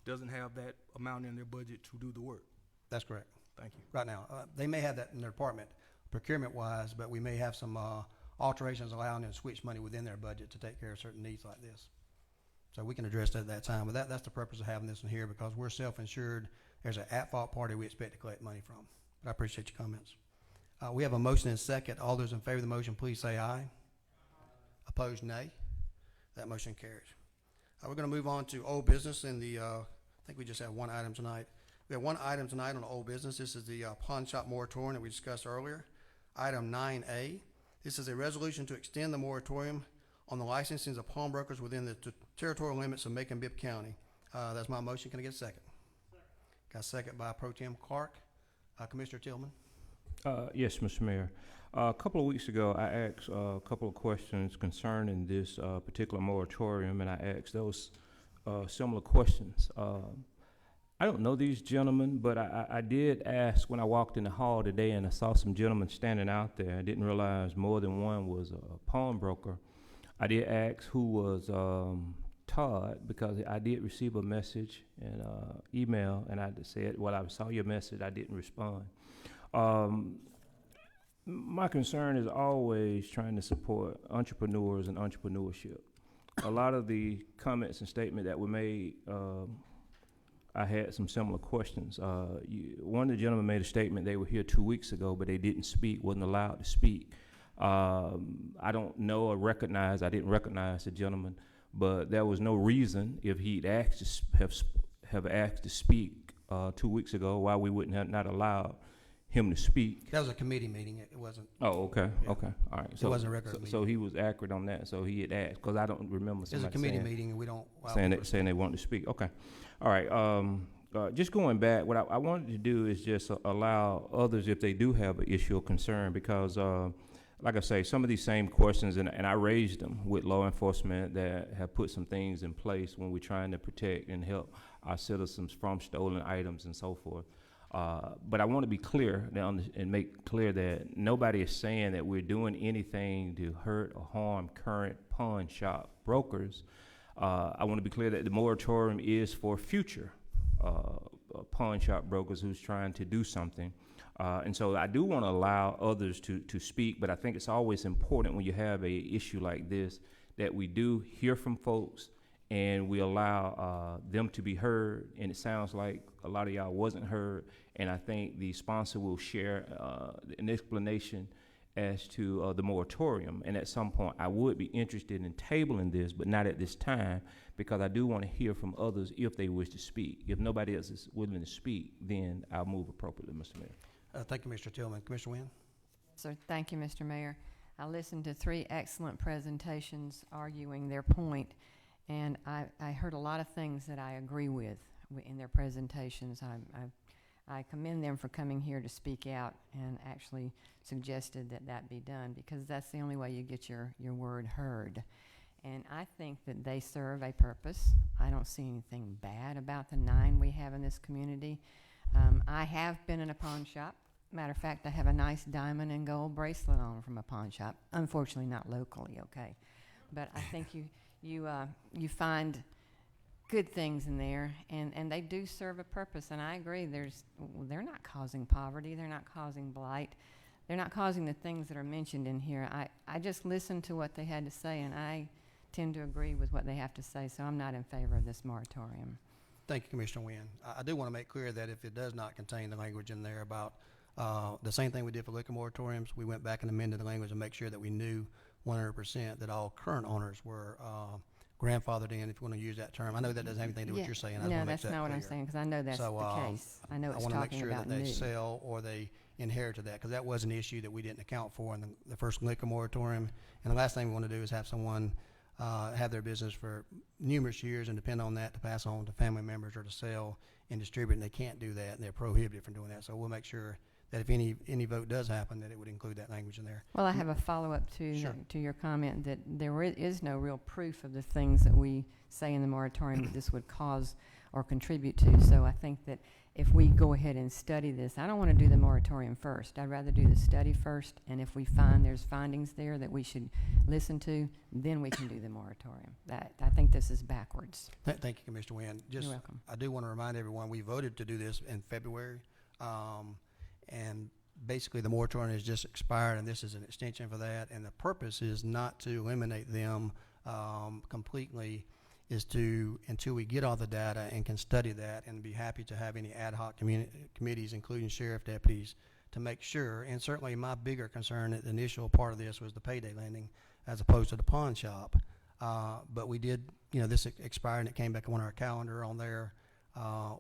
doesn't have that amount in their budget to do the work. That's correct. Thank you. Right now, they may have that in their department procurement-wise, but we may have some alterations allowing them to switch money within their budget to take care of certain needs like this. So we can address that at that time, but that's the purpose of having this one here, because we're self-insured. There's an at-fault party we expect to collect money from. But I appreciate your comments. We have a motion and second. All those in favor of the motion, please say aye. Opposed, nay. That motion carries. We're going to move on to old business, and I think we just have one item tonight. We have one item tonight on old business. This is the pawn shop moratorium that we discussed earlier. Item 9A. This is a resolution to extend the moratorium on the licensing of pawnbrokers within the territorial limits of Macon-Bibb County. That's my motion. Can I get a second? Got a second by Pro Tem Clark. Commissioner Tillman. Yes, Mr. Mayor. A couple of weeks ago, I asked a couple of questions concerning this particular moratorium, and I asked those similar questions. I don't know these gentlemen, but I did ask when I walked in the hall today and I saw some gentlemen standing out there. I didn't realize more than one was a pawnbroker. I did ask who was Todd, because I did receive a message and email, and I said, well, I saw your message, I didn't respond. My concern is always trying to support entrepreneurs and entrepreneurship. A lot of the comments and statements that were made, I had some similar questions. One of the gentlemen made a statement they were here 2 weeks ago, but they didn't speak, wasn't allowed to speak. I don't know or recognize, I didn't recognize the gentleman, but there was no reason if he'd asked to have asked to speak 2 weeks ago why we wouldn't have not allowed him to speak. That was a committee meeting. It wasn't. Oh, okay, Yeah. okay, all right. It wasn't a regular meeting. So he was accurate on that. So he had asked, because I don't remember It was a somebody committee saying, meeting, and we don't. saying they wanted to speak. Okay, all right. Just going back, what I wanted to do is just allow others, if they do have an issue or concern, because like I say, some of these same questions, and I raised them with law enforcement that have put some things in place when we're trying to protect and help our citizens from stolen items and so forth. But I want to be clear and make clear that nobody is saying that we're doing anything to hurt or harm current pawn shop brokers. I want to be clear that the moratorium is for future pawn shop brokers who's trying to do something. And so I do want to allow others to speak, but I think it's always important when you have a issue like this that we do hear from folks and we allow them to be heard. And it sounds like a lot of y'all wasn't heard, and I think the sponsor will share an explanation as to the moratorium. And at some point, I would be interested in tabling this, but not at this time, because I do want to hear from others if they wish to speak. If nobody else is willing to speak, then I'll move appropriately, Mr. Mayor. Thank you, Mr. Tillman. Commissioner Wynn? So thank you, Mr. Mayor. I listened to 3 excellent presentations arguing their point, and I heard a lot of things that I agree with in their presentations. I commend them for coming here to speak out and actually suggested that that be done, because that's the only way you get your word heard. And I think that they serve a purpose. I don't see anything bad about the 9 we have in this community. I have been in a pawn shop. Matter of fact, I have a nice diamond and gold bracelet on from a pawn shop. Unfortunately, not locally, okay. But I think you find good things in there, and they do serve a purpose. And I agree, they're not causing poverty, they're not causing blight, they're not causing the things that are mentioned in here. I just listened to what they had to say, and I tend to agree with what they have to say, so I'm not in favor of this moratorium. Thank you, Commissioner Wynn. I do want to make clear that if it does not contain the language in there about the same thing we did for liquor moratoriums, we went back and amended the language to make sure that we knew 100% that all current owners were grandfathered in, if you want to use that term. I know that doesn't have anything to do with what you're saying. I just No, wanna make that's that not what I'm clear. saying, because I know that's So, the case. I know it's I want to make talking sure about that they new. sell or they inherited that, because that was an issue that we didn't account for in the first liquor moratorium. And the last thing we want to do is have someone have their business for numerous years and depend on that to pass on to family members or to sell and distribute, and they can't do that, and they're prohibited from doing that. So we'll make sure that if any vote does happen, that it would include that language in there. Well, I have a follow-up Sure. to your comment that there is no real proof of the things that we say in the moratorium that this would cause or contribute to. So I think that if we go ahead and study this, I don't want to do the moratorium first. I'd rather do the study first, and if we find there's findings there that we should listen to, then we can do the moratorium. I think this is backwards. Thank you, Commissioner Wynn. You're welcome. I do want to remind everyone, we voted to do this in February, and basically the moratorium has just expired, and this is an extension for that. And the purpose is not to eliminate them completely, is to, until we get all the data and can study that, and be happy to have any ad hoc committees, including sheriff deputies, to make sure. And certainly my bigger concern at the initial part of this was the payday lending as opposed to the pawn shop. But we did, this expired and it came back on our calendar on there.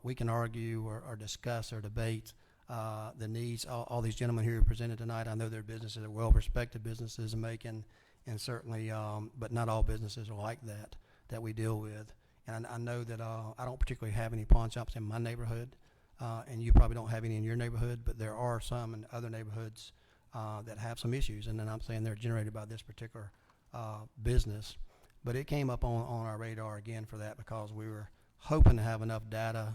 we can argue or discuss or debate the needs. All these gentlemen here presented tonight, I know their businesses are well-respected businesses in Macon, and certainly, but not all businesses are like that we deal with. And I know that I don't particularly have any pawn shops in my neighborhood, and you probably don't have any in your neighborhood, but there are some in other neighborhoods that have some issues, and then I'm saying they're generated by this particular business. But it came up on our radar again for that because we were hoping to have enough data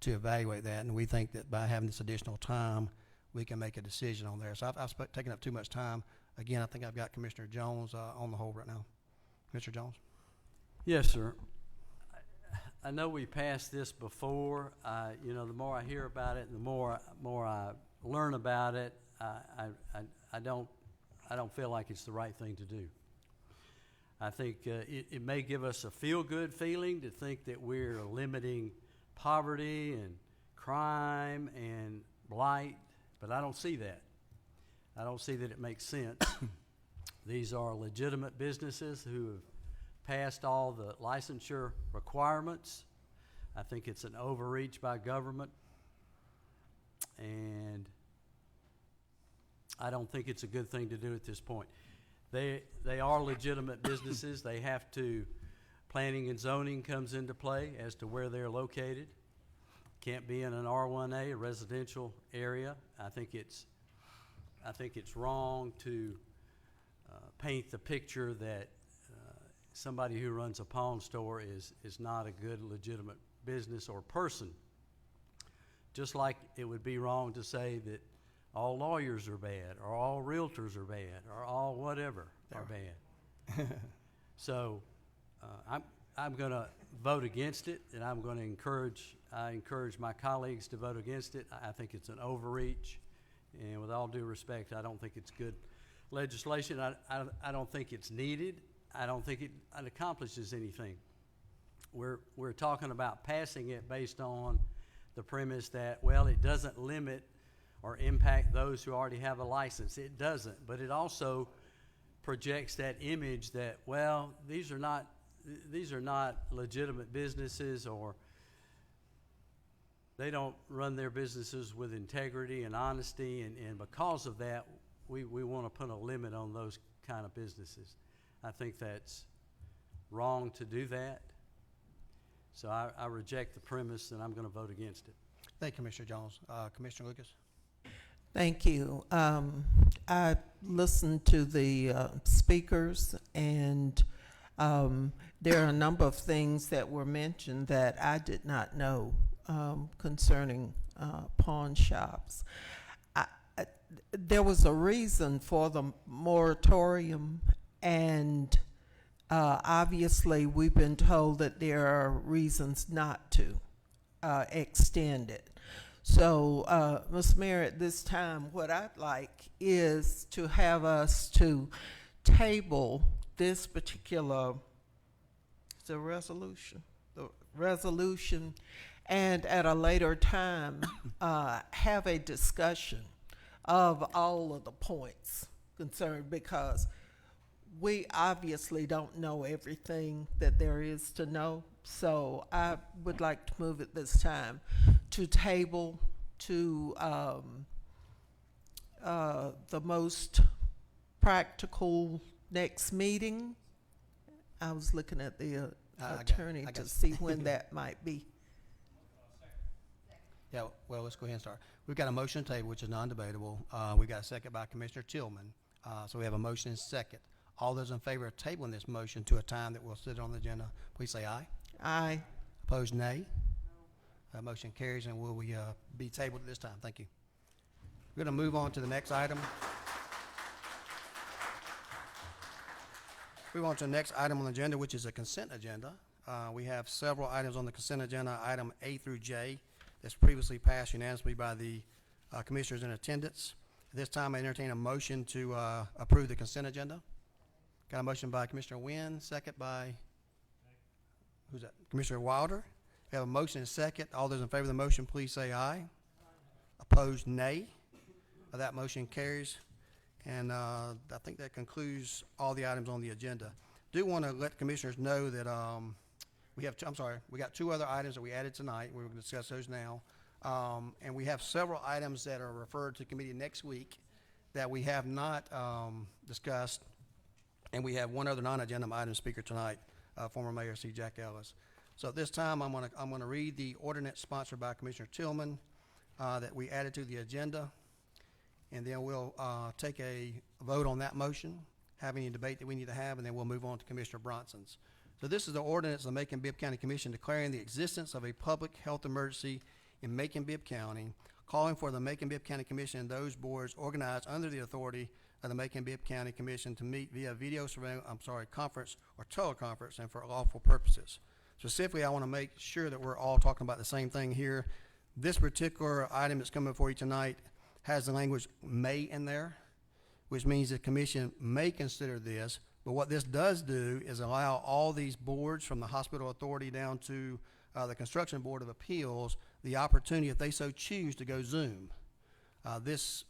to evaluate that, and we think that by having this additional time, we can make a decision on there. So I've taken up too much time. Again, I think I've got Commissioner Jones on the hold right now. Commissioner Jones? Yes, sir. I know we passed this before. You know, the more I hear about it, and the more I learn about it, I don't feel like it's the right thing to do. I think it may give us a feel-good feeling to think that we're limiting poverty and crime and blight, but I don't see that. I don't see that it makes sense. These are legitimate businesses who have passed all the licensure requirements. I think it's an overreach by government, and I don't think it's a good thing to do at this point. They are legitimate businesses. They have to, planning and zoning comes into play as to where they're located. Can't be in an R1A, a residential area. I think it's wrong to paint the picture that somebody who runs a pawn store is not a good, legitimate business or person. Just like it would be wrong to say that all lawyers are bad, or all realtors are bad, or all whatever are bad. So I'm going to vote against it, and I'm going to encourage my colleagues to vote against it. I think it's an overreach, and with all due respect, I don't think it's good legislation. I don't think it's needed. I don't think it accomplishes anything. We're talking about passing it based on the premise that, well, it doesn't limit or impact those who already have a license. It doesn't, but it also projects that image that, well, these are not legitimate businesses, or they don't run their businesses with integrity and honesty, and because of that, we want to put a limit on those kind of businesses. I think that's wrong to do that. So I reject the premise, and I'm going to vote against it. Thank you, Commissioner Jones. Commissioner Lucas? Thank you. I listened to the speakers, and there are a number of things that were mentioned that I did not know concerning pawn shops. There was a reason for the moratorium, and obviously we've been told that there are reasons not to extend it. So, Ms. Mayor, at this time, what I'd like is to have us to table this particular, the resolution, and at a later time, have a discussion of all of the points concerned, because we obviously don't know everything that there is to know. So I would like to move at this time to table to the most practical next meeting. I was looking at the attorney to see when that might be. Yeah, well, let's go ahead and start. We've got a motion to table, which is non-debatable. We got a second by Commissioner Tillman. So we have a motion and second. All those in favor of tabling this motion to a time that will sit on the agenda, please say aye. Aye. Opposed, nay. Motion carries, and will be tabled at this time. Thank you. We're going to move on to the next item. Move on to the next item on the agenda, which is a consent agenda. We have several items on the consent agenda, item A through J, that's previously passed unanimously by the commissioners in attendance. At this time, I entertain a motion to approve the consent agenda. Got a motion by Commissioner Wynn, second by, who's that? Commissioner Wilder. We have a motion and second. All those in favor of the motion, please say aye. Opposed, nay. That motion carries. And I think that concludes all the items on the agenda. Do want to let commissioners know that we have, we got two other items that we added tonight. We're going to discuss those now. And we have several items that are referred to committee next week that we have not discussed. And we have one other non-agenda item speaker tonight, former Mayor C. Jack Ellis. So at this time, I'm gonna read the ordinance sponsored by Commissioner Tillman that we added to the agenda. And then we'll take a vote on that motion, have any debate that we need to have, and then we'll move on to Commissioner Bronson's. So this is the ordinance of the Macon-Bibb County Commission declaring the existence of a public health emergency in Macon-Bibb County, calling for the Macon-Bibb County Commission and those boards organized under the authority of the Macon-Bibb County Commission to meet via video conference or teleconference and for lawful purposes. Specifically, I want to make sure that we're all talking about the same thing here. This particular item that's coming before you tonight has the language may in there, which means the commission may consider this, but what this does do is allow all these boards from the hospital authority down to the Construction Board of Appeals the opportunity, if they so choose, to go Zoom. This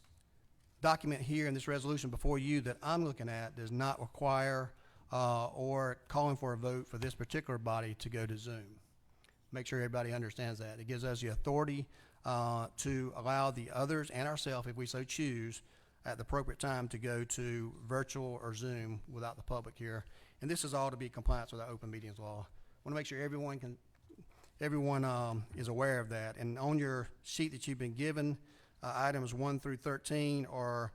document here and this resolution before you that I'm looking at does not require or calling for a vote for this particular body to go to Zoom. Make sure everybody understands that. It gives us the authority to allow the others and ourselves, if we so choose, at the appropriate time to go to virtual or Zoom without the public here. And this is all to be compliant with our open meetings law. I want to make sure everyone is aware of that. And on your sheet that you've been given, items 1 through 13 are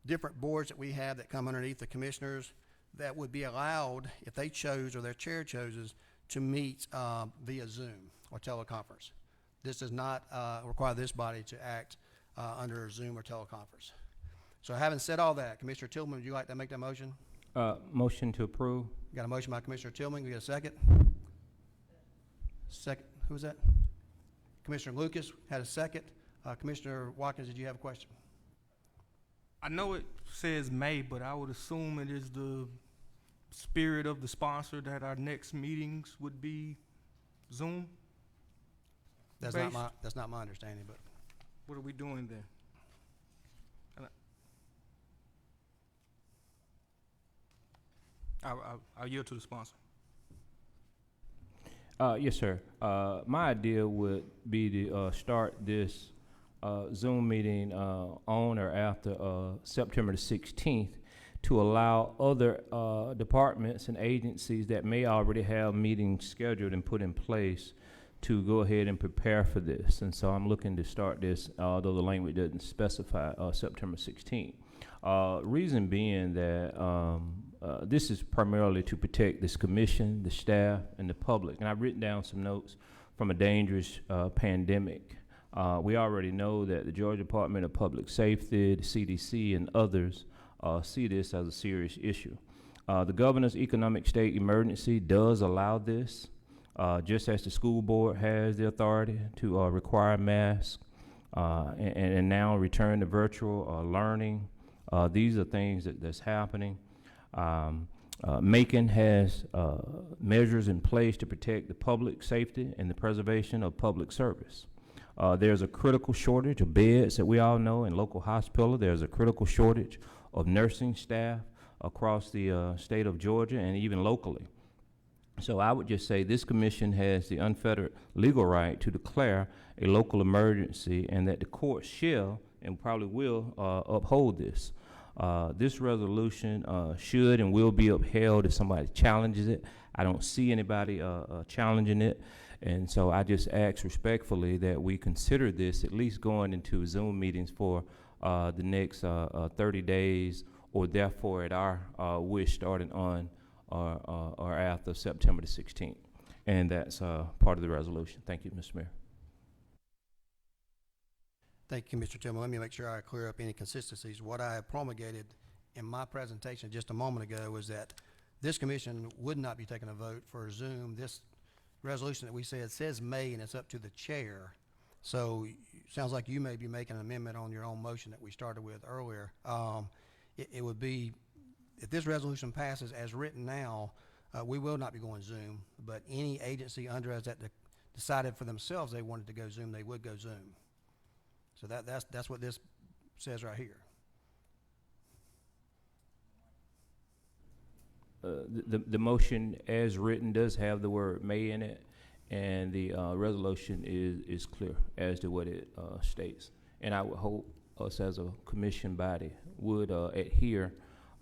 different boards that we have that come underneath the commissioners that would be allowed, if they chose or their chair chooses, to meet via Zoom or teleconference. This does not require this body to act under Zoom or teleconference. So having said all that, Commissioner Tillman, would you like to make that motion? Motion to approve. Got a motion by Commissioner Tillman. We get a second? Second. Who was that? Commissioner Lucas had a second. Commissioner Watkins, did you have a question? I know it says may, but I would assume it is the spirit of the sponsor that our next meetings would be Zoom. That's not my understanding, but What are we doing then? I'll yield to the sponsor. Yes, sir. My idea would be to start this Zoom meeting on or after September the 16th to allow other departments and agencies that may already have meetings scheduled and put in place to go ahead and prepare for this. And so I'm looking to start this, although the language doesn't specify September 16th. Reason being that this is primarily to protect this commission, the staff, and the public. And I've written down some notes from a dangerous pandemic. We already know that the Georgia Department of Public Safety, the CDC, and others see this as a serious issue. The governor's economic state emergency does allow this, just as the school board has the authority to require masks and now return to virtual learning. These are things that's happening. Macon has measures in place to protect the public safety and the preservation of public service. There's a critical shortage of beds that we all know in local hospital. There's a critical shortage of nursing staff across the state of Georgia and even locally. So I would just say this commission has the unfettered legal right to declare a local emergency and that the court shall and probably will uphold this. This resolution should and will be upheld if somebody challenges it. I don't see anybody challenging it. And so I just ask respectfully that we consider this at least going into Zoom meetings for the next 30 days or therefore at our wish starting on or after September the 16th. And that's part of the resolution. Thank you, Mr. Mayor. thank you, Mr. Tillman. Let me make sure I clear up any inconsistencies. What I have promulgated in my presentation just a moment ago was that this commission would not be taking a vote for Zoom. This resolution that we said says may, and it's up to the chair. So sounds like you may be making an amendment on your own motion that we started with earlier. It would be, if this resolution passes as written now, we will not be going Zoom, but any agency under us that decided for themselves they wanted to go Zoom, they would go Zoom. So that's what this says right here. the motion as written does have the word may in it, and the resolution is clear as to what it states. And I would hope us as a commission body would adhere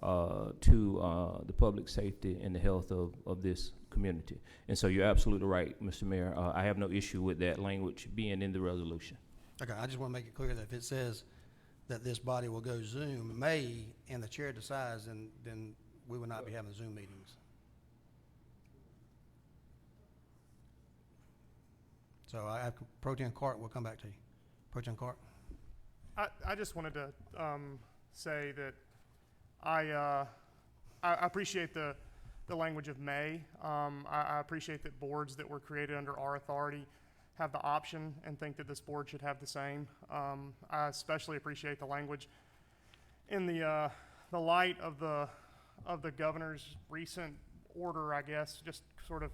to the public safety and the health of this community. And so you're absolutely right, Mr. Mayor. I have no issue with that language being in the resolution. Okay, I just want to make it clear that if it says that this body will go Zoom may, and the chair decides, then we will not be having Zoom meetings. So I have Pro Tem Cart, we'll come back to you. Pro Tem Cart? I just wanted to say that I appreciate the language of may. I appreciate that boards that were created under our authority have the option and think that this board should have the same. I especially appreciate the language in the light of the governor's recent order, I guess, just sort of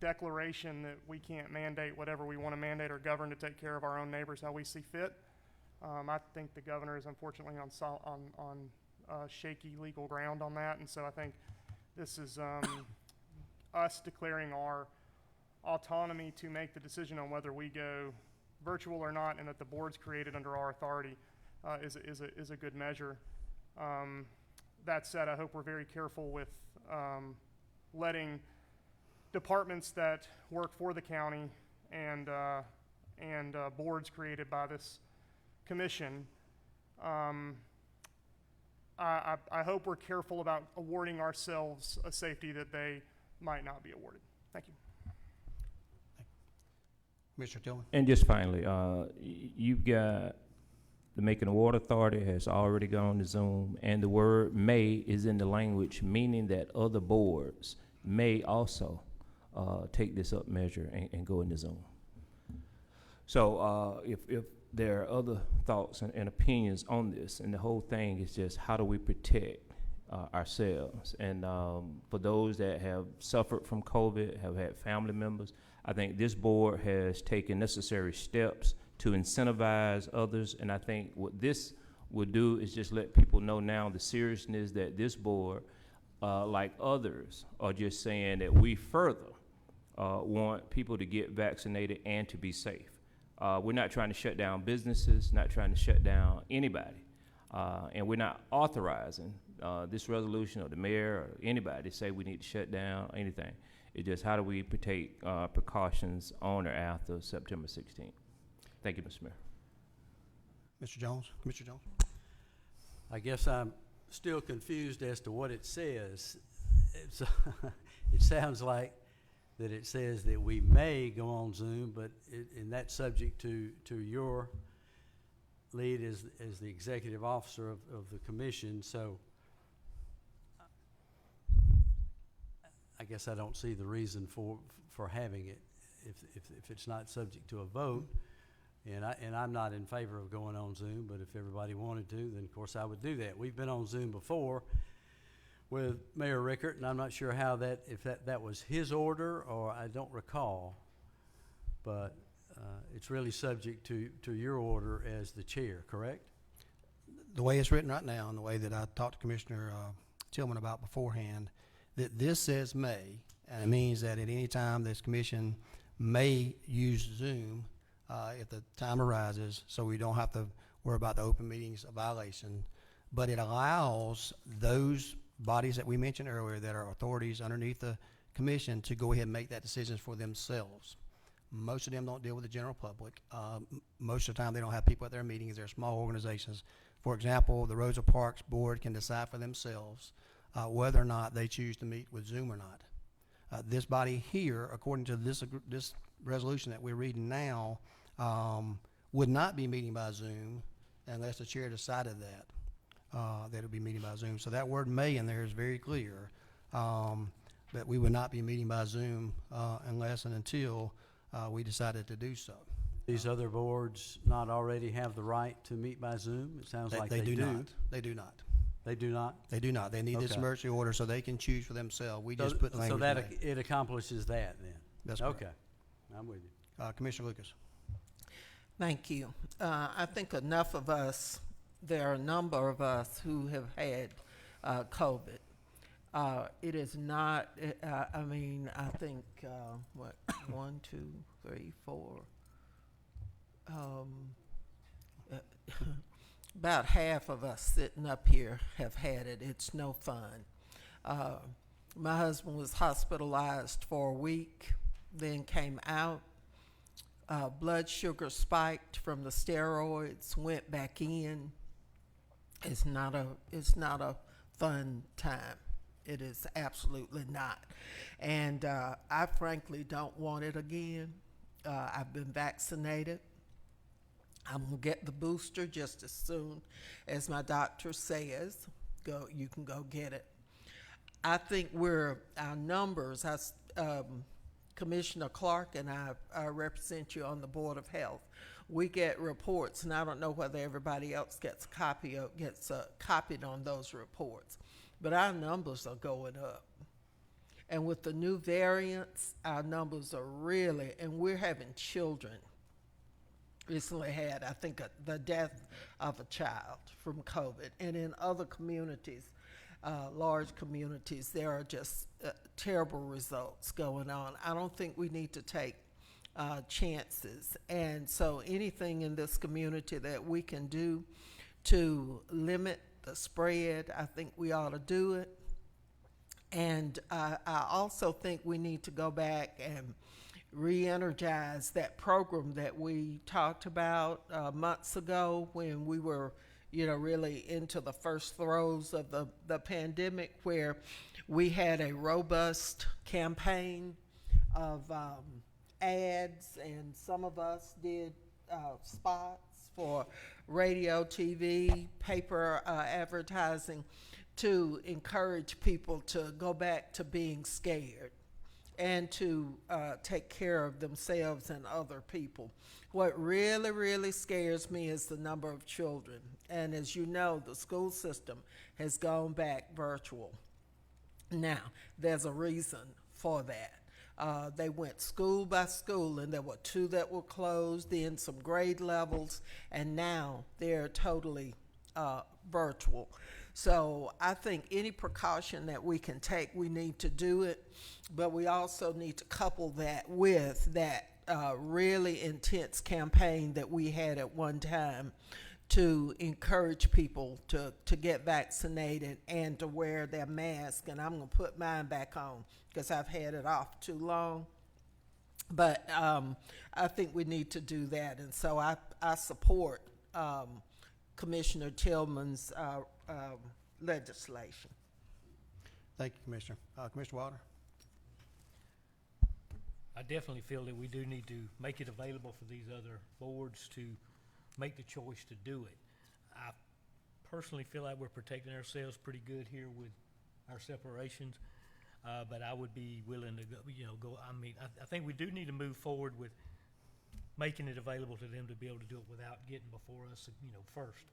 declaration that we can't mandate whatever we want to mandate or govern to take care of our own neighbors how we see fit. I think the governor is unfortunately on shaky legal ground on that, and so I think this is us declaring our autonomy to make the decision on whether we go virtual or not, and that the boards created under our authority is a good measure. That said, I hope we're very careful with letting departments that work for the county and boards created by this commission. I hope we're careful about awarding ourselves a safety that they might not be awarded. Thank you. Mr. Tillman? And just finally, you've got the Macon Water Authority has already gone to Zoom, and the word may is in the language, meaning that other boards may also take this up measure and go into Zoom. So if there are other thoughts and opinions on this, and the whole thing is just how do we protect ourselves? And for those that have suffered from COVID, have had family members, I think this board has taken necessary steps to incentivize others, and I think what this would do is just let people know now the seriousness that this board, like others, are just saying that we further want people to get vaccinated and to be safe. We're not trying to shut down businesses, not trying to shut down anybody, and we're not authorizing this resolution or the mayor or anybody to say we need to shut down anything. It's just how do we take precautions on or after September 16th. Thank you, Mr. Mayor. Mr. Jones? Commissioner Jones? I guess I'm still confused as to what it says. It's it sounds like that it says that we may go on Zoom, but and that's subject to your lead as the executive officer of the commission. So I guess I don't see the reason for having it if it's not subject to a vote. And I'm not in favor of going on Zoom, but if everybody wanted to, then of course I would do that. We've been on Zoom before with Mayor Rickert, and I'm not sure how if that was his order or I don't recall, but it's really subject to your order as the chair, correct? The way it's written right now, and the way that I talked to Commissioner Tillman about beforehand, that this says may, and it means that at any time this commission may use Zoom if the time arises, so we don't have to worry about the open meetings violation. But it allows those bodies that we mentioned earlier that are authorities underneath the commission to go ahead and make that decision for themselves. Most of them don't deal with the general public. Most of the time they don't have people at their meetings. They're small organizations. For example, the Rosa Parks Board can decide for themselves whether or not they choose to meet with Zoom or not. This body here, according to this resolution that we're reading now, would not be meeting by Zoom unless the chair decided that it would be meeting by Zoom. So that word may in there is very clear, that we would not be meeting by Zoom unless and until we decided to do so. These other boards not already have the right to meet by Zoom? It sounds like they do. Not. They do not. They do not? They do not. They need this Okay. emergency order so they can choose for themselves. We just put the language So that in there. it accomplishes that then? That's correct. Okay, I'm with you. Commissioner Lucas. Thank you. I think enough of us, there are a number of us who have had COVID. It is not, I mean, I think, what, 1, 2, 3, 4, about half of us sitting up here have had it. It's no fun. My husband was hospitalized for a week, then came out. Blood sugar spiked from the steroids, went back in. It's not a fun time. It is absolutely not. And I frankly don't want it again. I've been vaccinated. I'm gonna get the booster just as soon as my doctor says, you can go get it. I think our numbers, Commissioner Clark and I represent you on the Board of Health. We get reports, and I don't know whether everybody else gets copied on those reports, but our numbers are going up. And with the new variants, our numbers are really, and we're having children. Recently had, I think, the death of a child from COVID. And in other communities, large communities, there are just terrible results going on. I don't think we need to take chances. And so anything in this community that we can do to limit the spread, I think we ought to do it. And I also think we need to go back and re-energize that program that we talked about months ago when we were, really into the first throes of the pandemic, where we had a robust campaign of ads, and some of us did spots for radio, TV, paper advertising to encourage people to go back to being scared and to take care of themselves and other people. What really, really scares me is the number of children. And as you know, the school system has gone back virtual. Now, there's a reason for that. They went school by school, and there were 2 that were closed, then some grade levels, and now they're totally virtual. So I think any precaution that we can take, we need to do it, but we also need to couple that with that really intense campaign that we had at one time to encourage people to get vaccinated and to wear their mask. And I'm going to put mine back on because I've had it off too long. But I think we need to do that. And so I support Commissioner Tillman's legislation. Thank you, Commissioner. Commissioner Wilder? I definitely feel that we do need to make it available for these other boards to make the choice to do it. I personally feel like we're protecting ourselves pretty good here with our separations, but I would be willing to go. I think we do need to move forward with making it available to them to be able to do it without getting before us, first.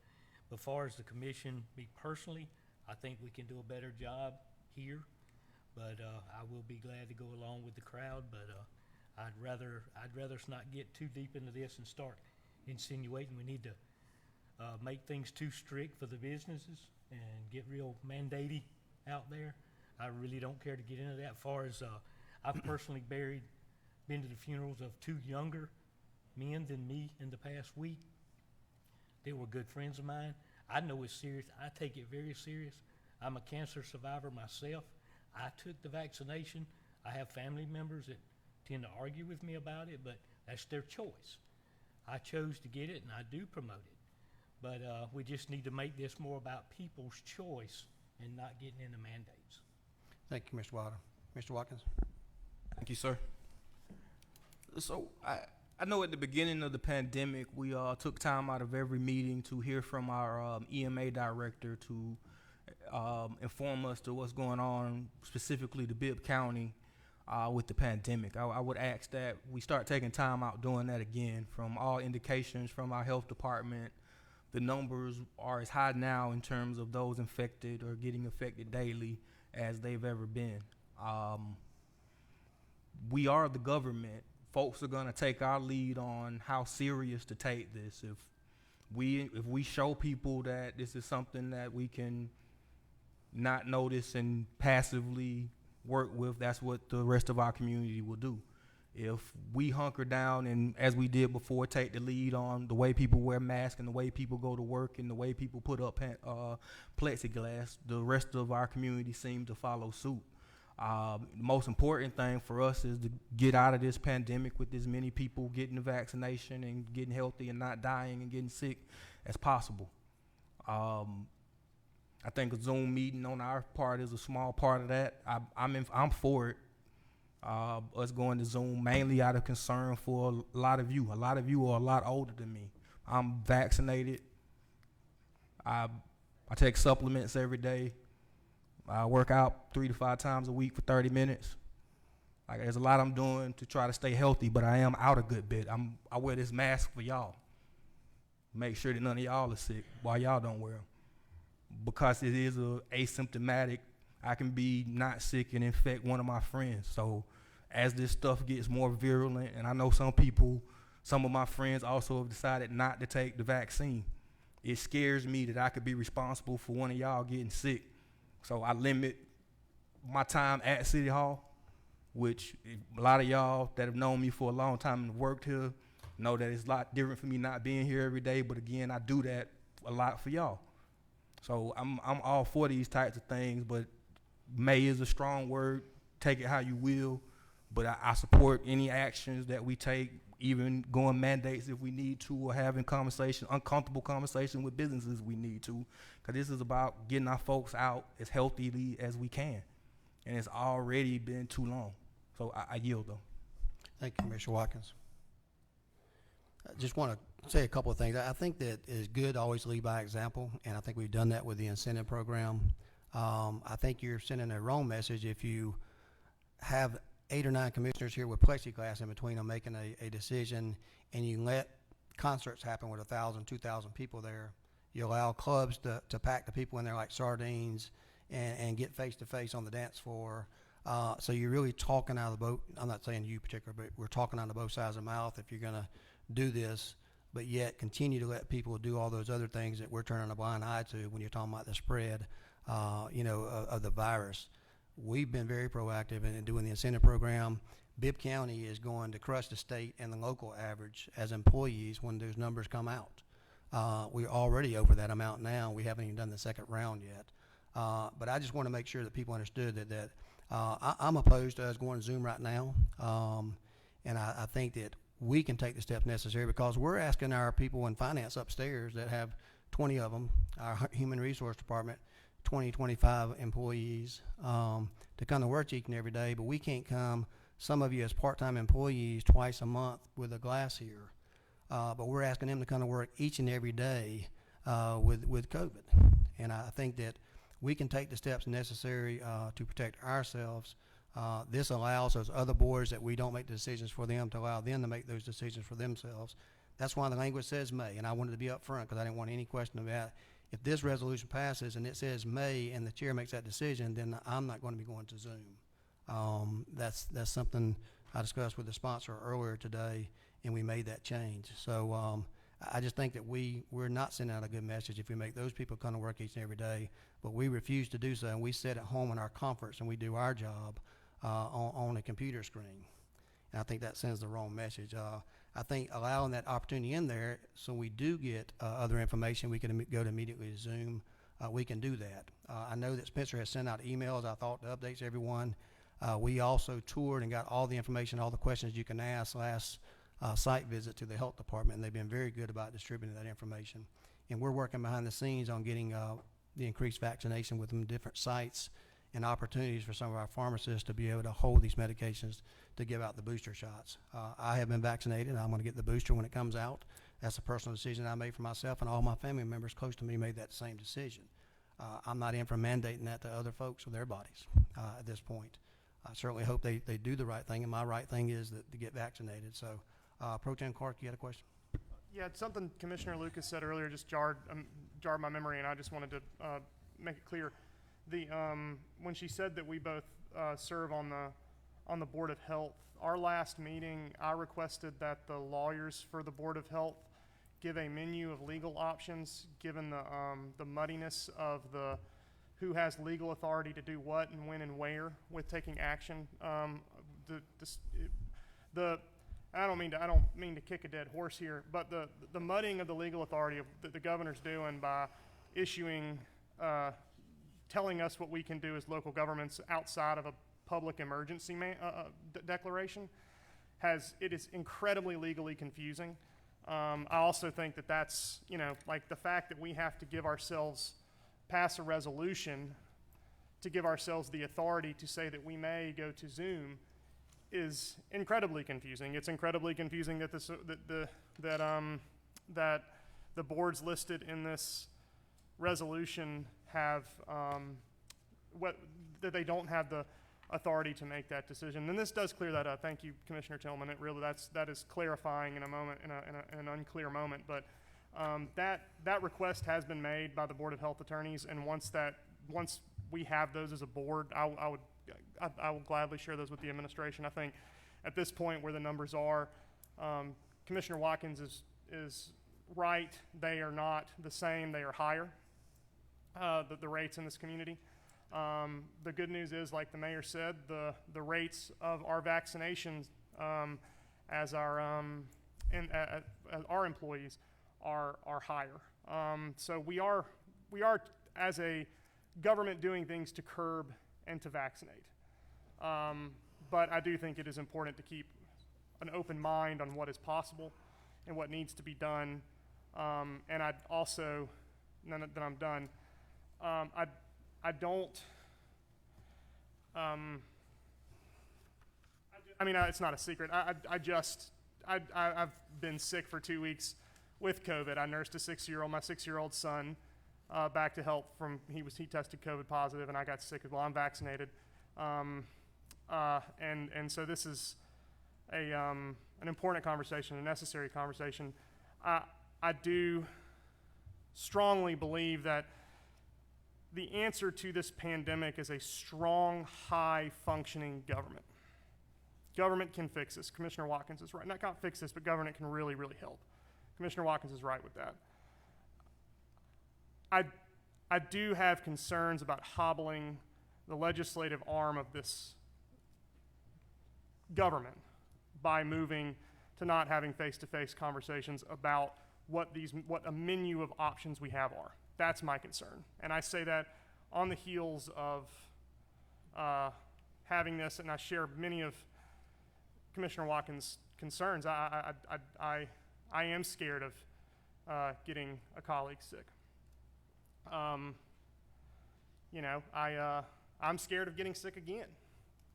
But as far as the commission, me personally, I think we can do a better job here. But I will be glad to go along with the crowd. But I'd rather us not get too deep into this and start insinuating we need to make things too strict for the businesses and get real mandatey out there. I really don't care to get into that. As far as I've personally been to the funerals of 2 younger men than me in the past week. They were good friends of mine. I know it's serious. I take it very serious. I'm a cancer survivor myself. I took the vaccination. I have family members that tend to argue with me about it, but that's their choice. I chose to get it, and I do promote it. But we just need to make this more about people's choice and not getting into mandates. Thank you, Mr. Wilder. Mr. Watkins? Thank you, sir. So I know at the beginning of the pandemic, we took time out of every meeting to hear from our EMA director to inform us to what's going on, specifically to Bibb County with the pandemic. I would ask that we start taking time out doing that again. From all indications from our health department, the numbers are as high now in terms of those infected or getting affected daily as they've ever been. We are the government. Folks are going to take our lead on how serious to take this. If we show people that this is something that we can not notice and passively work with, that's what the rest of our community will do. If we hunker down and, as we did before, take the lead on the way people wear masks and the way people go to work and the way people put up plexiglass, the rest of our community seemed to follow suit. The most important thing for us is to get out of this pandemic with as many people getting the vaccination and getting healthy and not dying and getting sick as possible. I think a Zoom meeting on our part is a small part of that. I'm for it. Us going to Zoom mainly out of concern for a lot of you. A lot of you are a lot older than me. I'm vaccinated. I take supplements every day. I work out 3 to 5 times a week for 30 minutes. Like, there's a lot I'm doing to try to stay healthy, but I am out a good bit. I wear this mask for y'all. Make sure that none of y'all are sick while y'all don't wear them. Because it is asymptomatic, I can be not sick and infect one of my friends. So as this stuff gets more virulent, and I know some of my friends also have decided not to take the vaccine, it scares me that I could be responsible for one of y'all getting sick. So I limit my time at City Hall, which a lot of y'all that have known me for a long time and worked here know that it's a lot different for me not being here every day. But again, I do that a lot for y'all. So I'm all for these types of things, but may is a strong word. Take it how you will. But I support any actions that we take, even going mandates if we need to, or having uncomfortable conversation with businesses we need to, because this is about getting our folks out as healthily as we can. And it's already been too long. So I yield, though. Thank you, Commissioner Watkins. I just want to say a couple of things. I think that it's good to always lead by example, and I think we've done that with the incentive program. I think you're sending a wrong message if you have 8 or 9 commissioners here with plexiglass in between them making a decision, and you let concerts happen with 1,000, 2,000 people there. You allow clubs to pack the people in there like sardines and get face-to-face on the dance floor. So you're really talking out of the boat. I'm not saying you particular, but we're talking out of both sides of the mouth if you're going to do this, but yet continue to let people do all those other things that we're turning a blind eye to when you're talking about the spread, of the virus. We've been very proactive in doing the incentive program. Bibb County is going to crush the state and the local average as employees when those numbers come out. We're already over that amount now. We haven't even done the second round yet. But I just want to make sure that people understood that I'm opposed to us going to Zoom right now. And I think that we can take the steps necessary because we're asking our people in finance upstairs that have 20 of them, our human resource department, 20, 25 employees to come to work each and every day, but we can't come, some of you as part-time employees, twice a month with a glass here. But we're asking them to come to work each and every day with COVID. And I think that we can take the steps necessary to protect ourselves. This allows those other boards that we don't make the decisions for them to allow them to make those decisions for themselves. That's why the language says may, and I wanted to be up front because I didn't want any question about it. If this resolution passes and it says may and the chair makes that decision, then I'm not going to be going to Zoom. That's something I discussed with the sponsor earlier today, and we made that change. So I just think that we're not sending out a good message if we make those people come to work each and every day, but we refuse to do so, and we sit at home in our conference and we do our job on a computer screen. And I think that sends the wrong message. I think allowing that opportunity in there so we do get other information, we can go to immediately to Zoom. We can do that. I know that Spencer has sent out emails, I thought, to updates everyone. We also toured and got all the information, all the questions you can ask last site visit to the health department, and they've been very good about distributing that information. And we're working behind the scenes on getting the increased vaccination with them different sites and opportunities for some of our pharmacists to be able to hold these medications to give out the booster shots. I have been vaccinated. I'm going to get the booster when it comes out. That's a personal decision I made for myself, and all my family members close to me made that same decision. I'm not in for mandating that to other folks with their bodies at this point. I certainly hope they do the right thing, and my right thing is to get vaccinated. So, Pro Tem Clark, you had a question? Yeah, it's something Commissioner Lucas said earlier just jarred my memory, and I just wanted to make it clear. When she said that we both serve on the Board of Health, our last meeting, I requested that the lawyers for the Board of Health give a menu of legal options, given the muddiness of the who has legal authority to do what and when and where with taking action. I don't mean to kick a dead horse here, but the muddying of the legal authority that the governor's doing by issuing, telling us what we can do as local governments outside of a public emergency declaration, it is incredibly legally confusing. I also think that's, like the fact that we have to pass a resolution to give ourselves the authority to say that we may go to Zoom is incredibly confusing. It's incredibly confusing that that the boards listed in this resolution have that they don't have the authority to make that decision. And this does clear that up. Thank you, Commissioner Tillman. That is clarifying in an unclear moment. But that request has been made by the Board of Health Attorneys, and once we have those as a board, I will gladly share those with the administration. I think at this point where the numbers are, Commissioner Watkins is right. They are not the same. They are higher, the rates in this community. The good news is, like the mayor said, the rates of our vaccinations as our employees are higher. So we are as a government doing things to curb and to vaccinate. But I do think it is important to keep an open mind on what is possible and what needs to be done. And I'd also, now that I'm done, I don't, it's not a secret. I've been sick for 2 weeks with COVID. I nursed my 6-year-old son back to health he tested COVID positive, and I got sick as well. I'm vaccinated. And so this is an important conversation, a necessary conversation. I do strongly believe that the answer to this pandemic is a strong, high-functioning government. Government can fix this. Commissioner Watkins is right. Not can't fix this, but government can really, really help. Commissioner Watkins is right with that. I do have concerns about hobbling the legislative arm of this government by moving to not having face-to-face conversations about what a menu of options we have are. That's my concern. And I say that on the heels of having this, and I share many of Commissioner Watkins' concerns. I am scared of getting a colleague sick. I'm scared of getting sick again.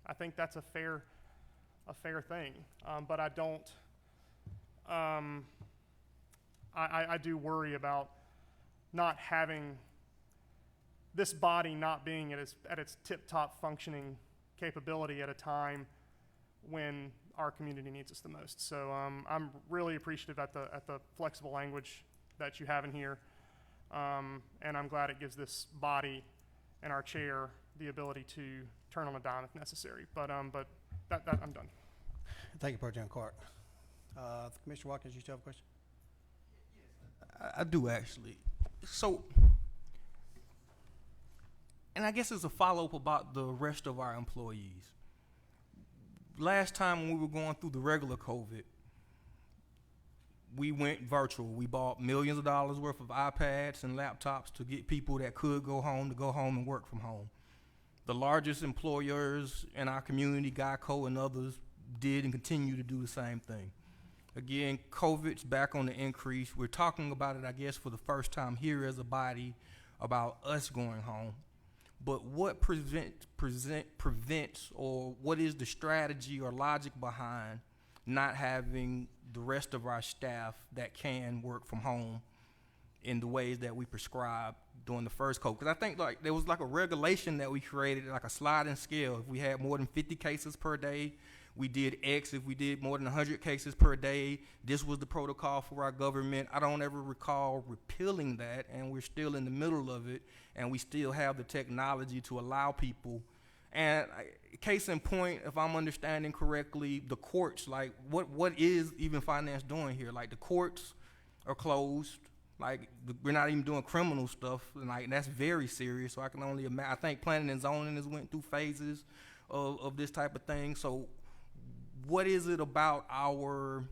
I think that's a fair thing. But I don't. I do worry about not having this body not being at its tip-top functioning capability at a time when our community needs us the most. So I'm really appreciative at the flexible language that you have in here, and I'm glad it gives this body and our chair the ability to turn on a dime if necessary. But I'm done. Thank you, Pro Tem Clark. Commissioner Watkins, you still have a question? I do actually. So, and I guess it's a follow-up about the rest of our employees. Last time when we were going through the regular COVID, we went virtual. We bought millions of dollars worth of iPads and laptops to get people that could go home to go home and work from home. The largest employers in our community, Geico and others, did and continue to do the same thing. Again, COVID's back on the increase. We're talking about it, I guess, for the first time here as a body about us going home. But what prevents, or what is the strategy or logic behind not having the rest of our staff that can work from home in the ways that we prescribed during the first COVID? Because I think there was a regulation that we created, like a sliding scale. If we had more than 50 cases per day, we did X. If we did more than 100 cases per day, this was the protocol for our government. I don't ever recall repealing that, and we're still in the middle of it, and we still have the technology to allow people. And case in point, if I'm understanding correctly, the courts, what is even finance doing here? The courts are closed. Like, we're not even doing criminal stuff, and like that's very serious. So I can only imagine. I think planning and zoning has went through phases of this type of thing. So, what is it about our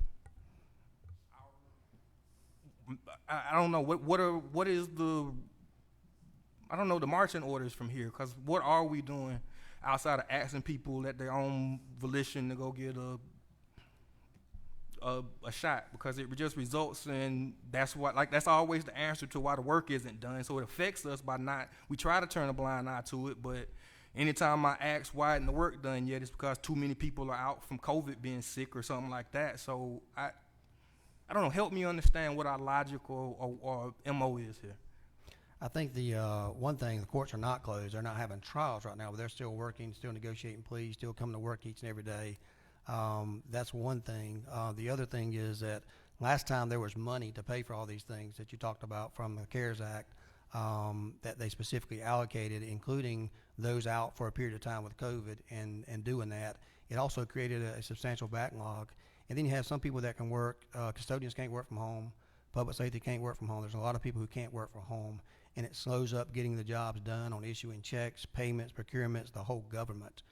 I don't know what is the I don't know the marching orders from here, because what are we doing outside of asking people at their own volition to go get a shot? Because it just results in that's always the answer to why the work isn't done. So it affects us by not, we try to turn a blind eye to it, but anytime I ask why isn't the work done yet, it's because too many people are out from COVID being sick or something like that. So I don't know, help me understand what our logical or MO is here. I think the one thing, the courts are not closed. They're not having trials right now, but they're still working, still negotiating pleas, still coming to work each and every day. That's one thing. The other thing is that last time there was money to pay for all these things that you talked about from the CARES Act that they specifically allocated, including those out for a period of time with COVID and doing that. It also created a substantial backlog. And then you have some people that can work. Custodians can't work from home. Public safety can't work from home. There's a lot of people who can't work from home, and it slows up getting the jobs done on issuing checks, payments, procurements, the whole government.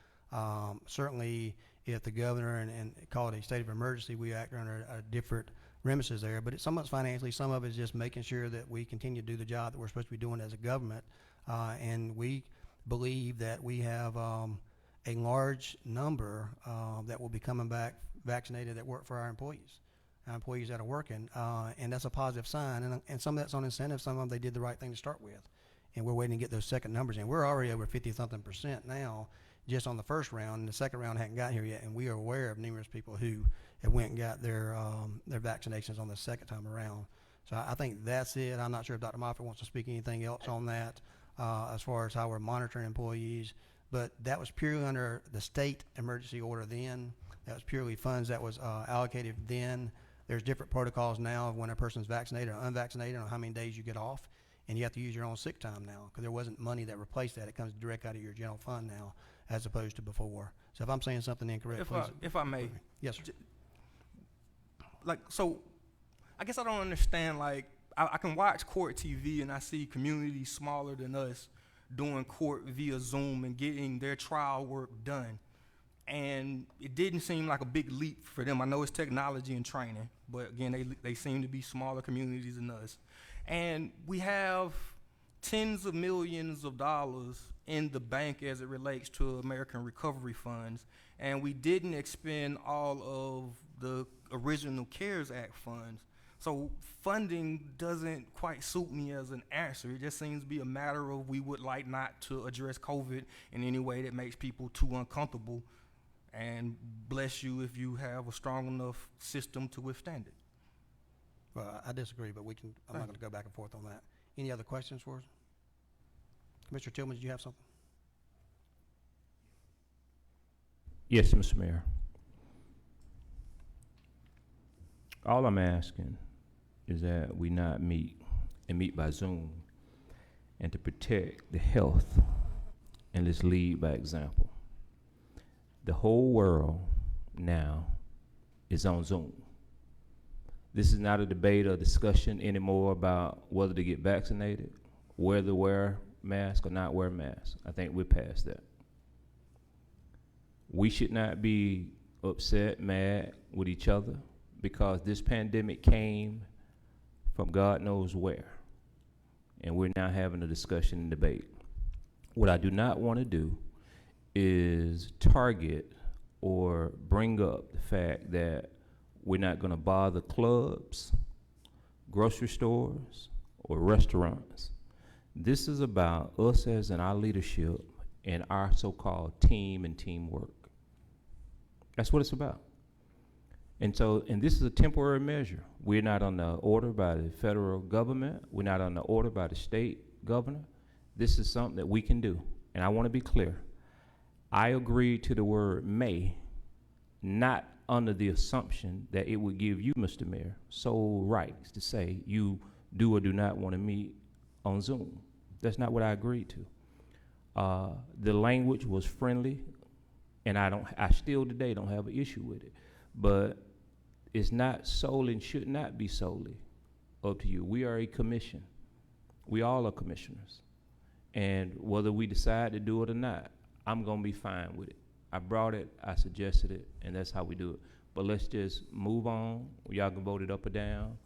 Certainly, if the governor and call it a state of emergency, we act under different remises there. But some of it's financially, some of it is just making sure that we continue to do the job that we're supposed to be doing as a government. And we believe that we have a large number that will be coming back vaccinated that work for our employees that are working, and that's a positive sign. And some of that's on incentive. Some of them they did the right thing to start with, and we're waiting to get those second numbers in. We're already over 50-something% now, just on the first round, and the second round hadn't got here yet. And we are aware of numerous people who have went and got their vaccinations on the second time around. So I think that's it. I'm not sure if Dr. Moffitt wants to speak anything else on that as far as how we're monitoring employees. But that was purely under the state emergency order then. That was purely funds that was allocated then. There's different protocols now of when a person's vaccinated or unvaccinated on how many days you get off, and you have to use your own sick time now because there wasn't money that replaced that. It comes direct out of your general fund now as opposed to before. So if I'm saying something incorrect, please. If I may. Yes, sir. So I guess I don't understand, I can watch court TV and I see communities smaller than us doing court via Zoom and getting their trial work done. And it didn't seem like a big leap for them. I know it's technology and training, but again, they seem to be smaller communities than us. And we have tens of millions of dollars in the bank as it relates to American recovery funds, and we didn't expend all of the original CARES Act funds. So funding doesn't quite suit me as an answer. It just seems to be a matter of we would like not to address COVID in any way that makes people too uncomfortable. And bless you if you have a strong enough system to withstand it. Well, I disagree, but I'm not going to go back and forth on that. Any other questions for us? Commissioner Tillman, did you have something? Yes, Mr. Mayor. All I'm asking is that we not meet by Zoom, and to protect the health, and let's lead by example. The whole world now is on Zoom. This is not a debate or discussion anymore about whether to get vaccinated, whether to wear mask or not wear mask. I think we're past that. We should not be upset, mad with each other because this pandemic came from God knows where. And we're now having a discussion and debate. What I do not want to do is target or bring up the fact that we're not going to bother clubs, grocery stores, or restaurants. This is about us as in our leadership and our so-called team and teamwork. That's what it's about. And this is a temporary measure. We're not on the order by the federal government. We're not on the order by the state governor. This is something that we can do. And I want to be clear. I agreed to the word may, not under the assumption that it would give you, Mr. Mayor, sole rights to say you do or do not want to meet on Zoom. That's not what I agreed to. The language was friendly, and I still today don't have an issue with it. But it's not solely and should not be solely up to you. We are a commission. We all are commissioners. And whether we decide to do it or not, I'm going to be fine with it. I brought it, I suggested it, and that's how we do it. But let's just move on. Y'all can vote it up or down.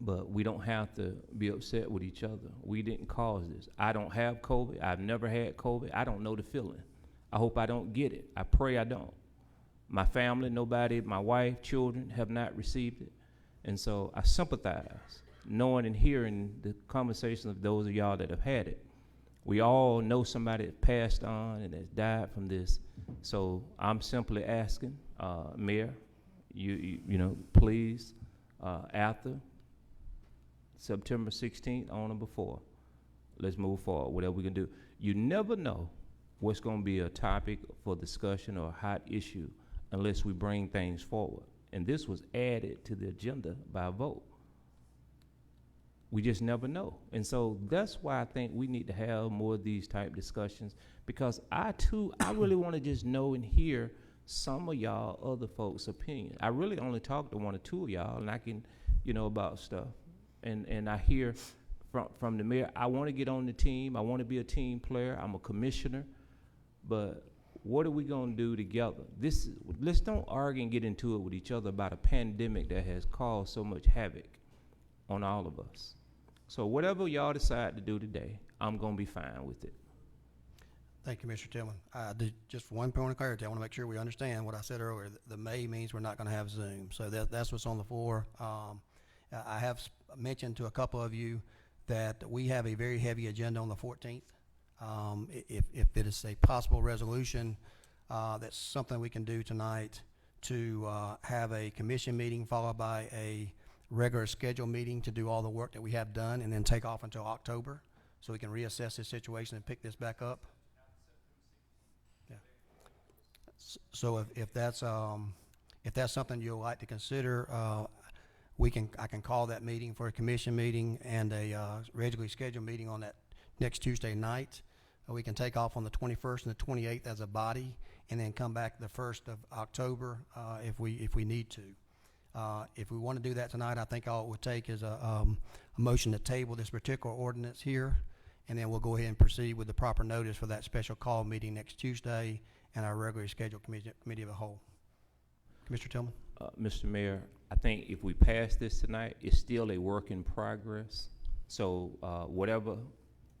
But we don't have to be upset with each other. We didn't cause this. I don't have COVID. I've never had COVID. I don't know the feeling. I hope I don't get it. I pray I don't. My family, nobody, my wife, children have not received it. And so I sympathize, knowing and hearing the conversations of those of y'all that have had it. We all know somebody that passed on and has died from this. So I'm simply asking, Mayor, you know, please, after September 16th, on or before, let's move forward, whatever we can do. You never know what's going to be a topic for discussion or a hot issue unless we bring things forward. And this was added to the agenda by a vote. We just never know. And so that's why I think we need to have more of these type discussions, because I really want to just know and hear some of y'all other folks' opinion. I really only talk to one or two of y'all, and I can, you know, about stuff. And I hear from the mayor, I want to get on the team. I want to be a team player. I'm a commissioner. But what are we going to do together? Let's don't argue and get into it with each other about a pandemic that has caused so much havoc on all of us. So whatever y'all decide to do today, I'm going to be fine with it. Thank you, Mr. Tillman. Just for one point of clarity, I want to make sure we understand what I said earlier. The May means we're not going to have Zoom. So that's what's on the floor. I have mentioned to a couple of you that we have a very heavy agenda on the 14th. If it is a possible resolution, that's something we can do tonight to have a commission meeting followed by a regular scheduled meeting to do all the work that we have done, and then take off until October so we can reassess this situation and pick this back up. Yeah. So if that's something you'll like to consider, I can call that meeting for a commission meeting and a regularly scheduled meeting on that next Tuesday night. We can take off on the 21st and the 28th as a body, and then come back the 1st of October if we need to. If we want to do that tonight, I think all it would take is a motion to table this particular ordinance here, and then we'll go ahead and proceed with the proper notice for that special call meeting next Tuesday and our regularly scheduled committee of the whole. Commissioner Tillman? Mr. Mayor, I think if we pass this tonight, it's still a work in progress. So whatever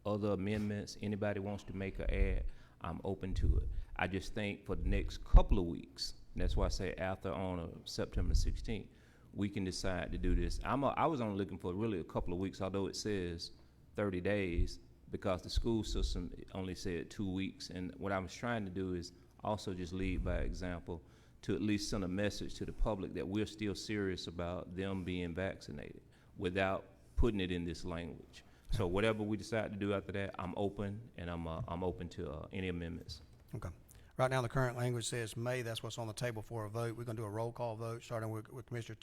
other amendments anybody wants to make or add, I'm open to it. I just think for the next couple of weeks, and that's why I say after on September 16th, we can decide to do this. I was only looking for really a couple of weeks, although it says 30 days, because the school system only said 2 weeks. And what I was trying to do is also just lead by example, to at least send a message to the public that we're still serious about them being vaccinated without putting it in this language. So whatever we decide to do after that, I'm open, and I'm open to any amendments. Okay. Right now, the current language says May. That's what's on the table for a vote. We're going to do a roll call vote, starting with Commissioner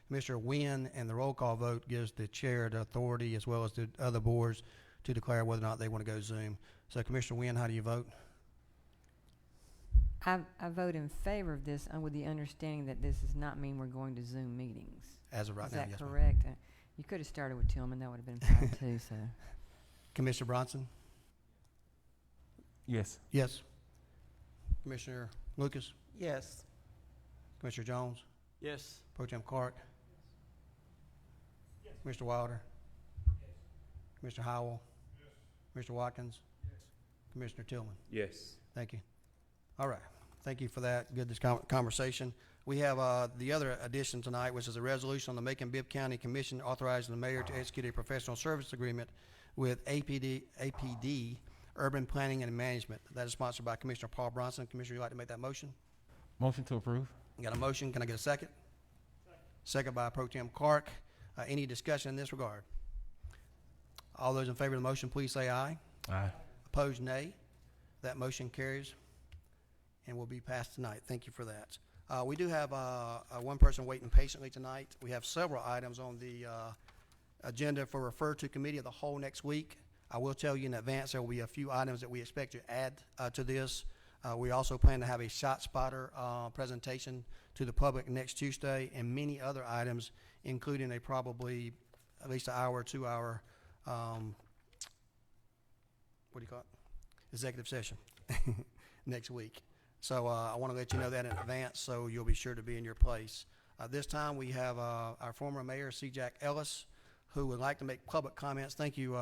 Commissioner Wynn, and the roll call vote gives the chair the authority, as well as the other boards, to declare whether or not they want to go Zoom. So, Commissioner Wynn, how do you vote? I vote in favor of this with the understanding that this does not mean we're going to Zoom meetings. As of right now, yes, Is that ma'am. correct? You could have started with Tillman. That would have been fine, too. So, Commissioner Bronson? Yes. Yes. Commissioner Lucas? Yes. Commissioner Jones? Yes. Pro Tem Clark? Yes. Commissioner Wilder? Yes. Commissioner Howell? Yes. Commissioner Watkins? Yes. Commissioner Tillman? Yes. Thank you. All right. Thank you for that. Good conversation. We have the other addition tonight, which is a resolution on the Macon-Bibb County Commission authorizing the mayor to execute a professional service agreement with APD, Urban Planning and Management. That is sponsored by Commissioner Paul Bronson. Commissioner, would you like to make that motion? Motion to approve. Got a motion. Can I get a second? Second by Pro Tem Clark. Any discussion in this regard? All those in favor of the motion, please say aye. Aye. Opposed, nay. That motion carries and will be passed tonight. Thank you for that. We do have one person waiting patiently tonight. We have several items on the agenda for refer to committee of the whole next week. I will tell you in advance there will be a few items that we expect to add to this. We also plan to have a shot spotter presentation to the public next Tuesday, and many other items, including a probably at least an hour, 2 hour, what do you call it? Executive session next week. So I want to let you know that in advance, so you'll be sure to be in your place. This time we have our former mayor, C. Jack Ellis, who would like to make public comments. Thank you,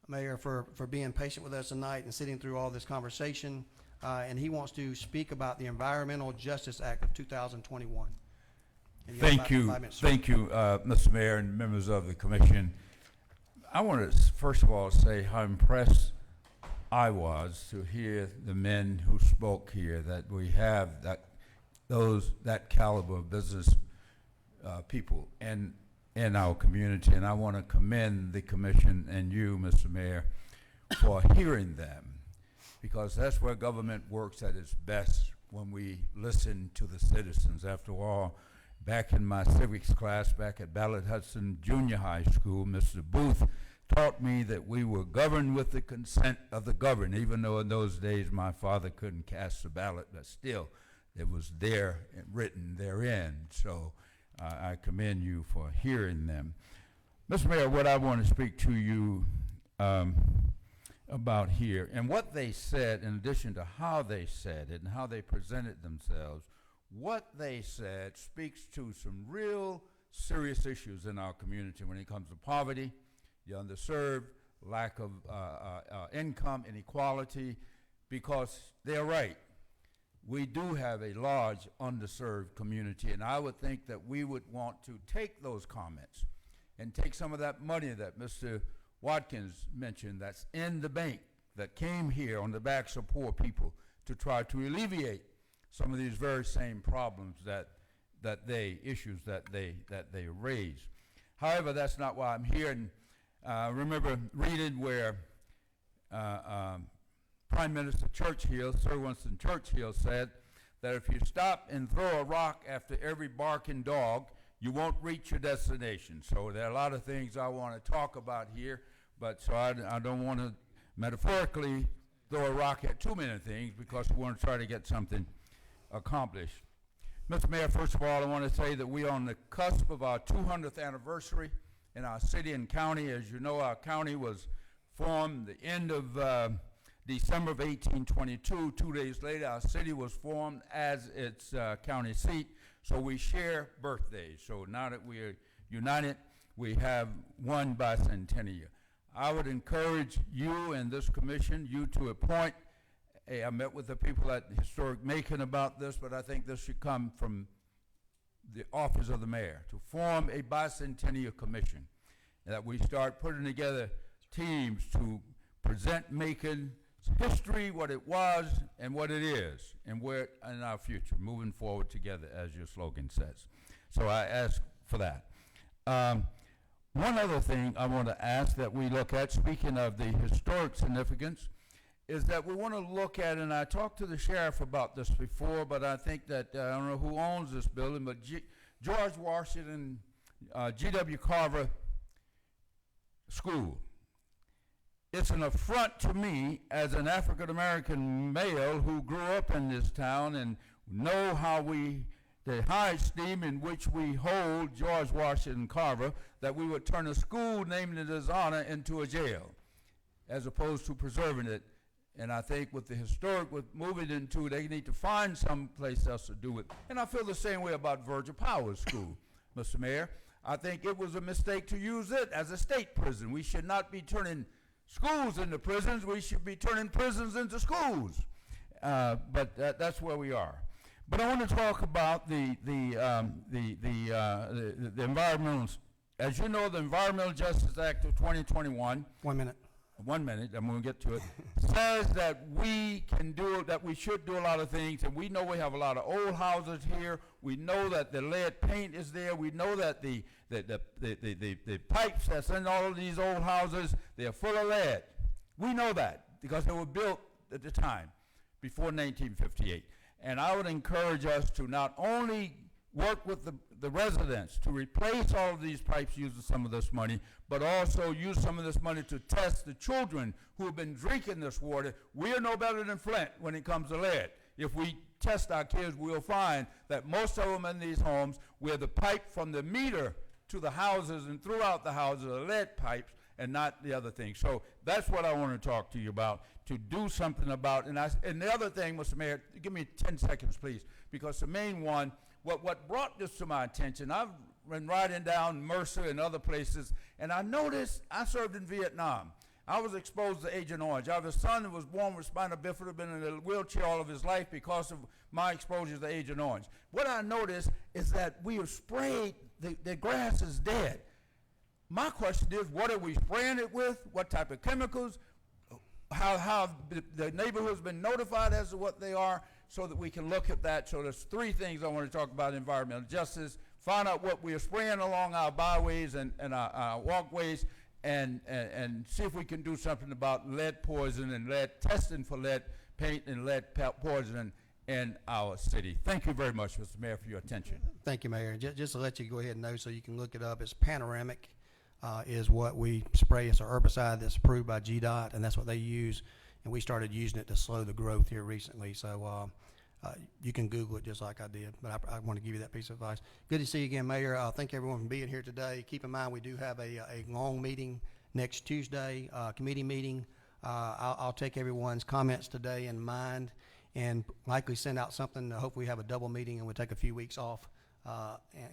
Mayor, for being patient with us tonight and sitting through all this conversation. And he wants to speak about the Environmental Justice Act of 2021. And you have Thank you, 5 minutes, sir. thank you, Mr. Mayor and members of the commission. I want to first of all say how impressed I was to hear the men who spoke here, that we have that caliber of business people in our community, and I want to commend the commission and you, Mr. Mayor, for hearing them, because that's where government works at its best, when we listen to the citizens. After all, back in my civics class back at Ballard Hudson Junior High School, Mr. Booth taught me that we were governed with the consent of the governed, even though in those days my father couldn't cast a ballot, but still it was there, written therein. So I commend you for hearing them. Mr. Mayor, what I want to speak to you about here, and what they said, in addition to how they said it and how they presented themselves, what they said speaks to some real serious issues in our community when it comes to poverty, the underserved, lack of income, inequality, because they're right. We do have a large underserved community, and I would think that we would want to take those comments and take some of that money that Mr. Watkins mentioned that's in the bank, that came here on the backs of poor people, to try to alleviate some of these very same problems issues that they raise. However, that's not why I'm here. And I remember reading where Prime Minister Churchill, Sir Winston Churchill, said that if you stop and throw a rock after every barking dog, you won't reach your destination. So there are a lot of things I want to talk about here, but so I don't want to metaphorically throw a rock at too many things, because we want to try to get something accomplished. Mr. Mayor, first of all, I want to say that we are on the cusp of our 200th anniversary in our city and county. As you know, our county was formed the end of December of 1822. 2 days later, our city was formed as its county seat. So we share birthdays. So now that we are united, we have one bicentennial. I would encourage you and this commission, you to appoint I met with the people at Historic Macon about this, but I think this should come from the office of the mayor, to form a bicentennial commission, that we start putting together teams to present Macon's history, what it was and what it is, and where in our future, moving forward together, as your slogan says. So I ask for that. One other thing I want to ask that we look at, speaking of the historic significance, is that we want to look at, and I talked to the sheriff about this before, but I think that, I don't know who owns this building, but George Washington, G.W. Carver School. It's an affront to me as an African-American male who grew up in this town and know how the high esteem in which we hold George Washington Carver, that we would turn a school named in his honor into a jail, as opposed to preserving it. And I think with the historic, with moving into, they need to find some place else to do it. And I feel the same way about Virgil Powers School, Mr. Mayor. I think it was a mistake to use it as a state prison. We should not be turning schools into prisons. We should be turning prisons into schools. But that's where we are. But I want to talk about the environmental. As you know, the Environmental Justice Act of 2021. 1 minute. 1 minute, I'm going to get to it, says that we should do a lot of things, and we know we have a lot of old houses here. We know that the lead paint is there. We know that the pipes that's in all of these old houses, they're full of lead. We know that because they were built at the time, before 1958. And I would encourage us to not only work with the residents to replace all of these pipes using some of this money, but also use some of this money to test the children who have been drinking this water. We are no better than Flint when it comes to lead. If we test our kids, we'll find that most of them in these homes where the pipe from the meter to the houses and throughout the houses are lead pipes and not the other thing. So that's what I want to talk to you about, to do something about. And the other thing, Mr. Mayor, give me 10 seconds, please, because the main one, what brought this to my attention, I've been riding down Mercer and other places, and I noticed I served in Vietnam. I was exposed to Agent Orange. I have a son who was born with spina bifida, been in a wheelchair all of his life because of my exposure to Agent Orange. What I noticed is that we have sprayed, the grass is dead. My question is, what are we spraying it with? What type of chemicals? How the neighborhood's been notified as to what they are so that we can look at that. So there's three things I want to talk about: environmental justice, find out what we are spraying along our byways and our walkways, and see if we can do something about lead poison and lead testing for lead paint and lead poison in our city. Thank you very much, Mr. Mayor, for your attention. Thank you, Mayor. Just to let you go ahead and know so you can look it up, it's Panoramic is what we spray. It's a herbicide that's approved by GDOT, and that's what they use. And we started using it to slow the growth here recently. So you can Google it just like I did, but I want to give you that piece of advice. Good to see you again, Mayor. Thank everyone for being here today. Keep in mind we do have a long meeting next Tuesday, committee meeting. I'll take everyone's comments today in mind and likely send out something. Hopefully we have a double meeting and we'll take a few weeks off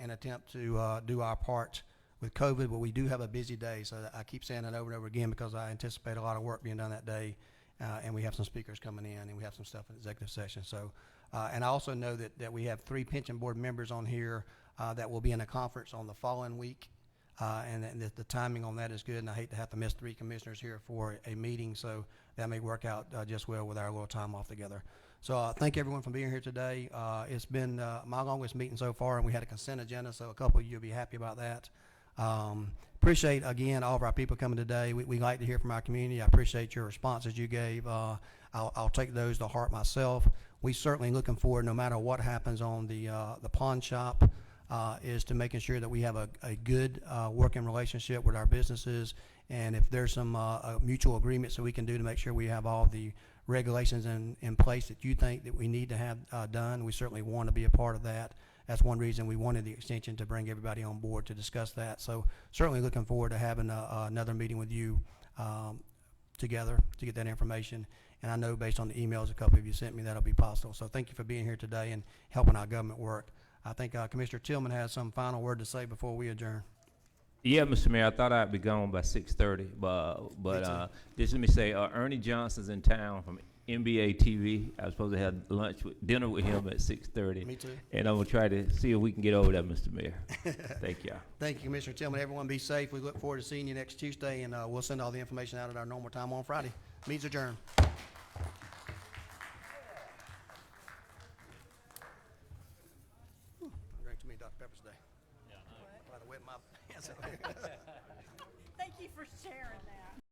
and attempt to do our part with COVID, but we do have a busy day, so I keep saying that over and over again because I anticipate a lot of work being done that day, and we have some speakers coming in, and we have some stuff in executive session. So, and I also know that we have 3 pension board members on here that will be in a conference on the following week, and the timing on that is good, and I hate to have to miss 3 commissioners here for a meeting, so that may work out just well with our little time off together. So thank everyone for being here today. It's been my longest meeting so far, and we had a consent agenda, so a couple of you will be happy about that. Appreciate, again, all of our people coming today. We like to hear from our community. I appreciate your responses you gave. I'll take those to heart myself. We certainly looking forward, no matter what happens on the pawn shop, is to making sure that we have a good working relationship with our businesses. And if there's some mutual agreements that we can do to make sure we have all the regulations in place that you think that we need to have done, we certainly want to be a part of that. That's one reason we wanted the extension, to bring everybody on board to discuss that. So certainly looking forward to having another meeting with you together to get that information. And I know based on the emails a couple of you sent me, that'll be possible. So thank you for being here today and helping our government work. I think Commissioner Tillman has some final word to say before we adjourn. Yeah, Mr. Mayor, I thought I'd be gone by 6:30, but just let me say, Ernie Johnson's in town from NBA TV. I was supposed to have dinner with him at 6:30. Me too. And I'm gonna try to see if we can get over that, Mr. Mayor. Thank y'all. Thank you, Commissioner Tillman. Everyone be safe. We look forward to seeing you next Tuesday, and we'll send all the information out at our normal time on Friday. Meeting's adjourned. I drank too many Dr. Peppers today. Yeah, I know. I'd have wet my hands. Thank you for sharing that.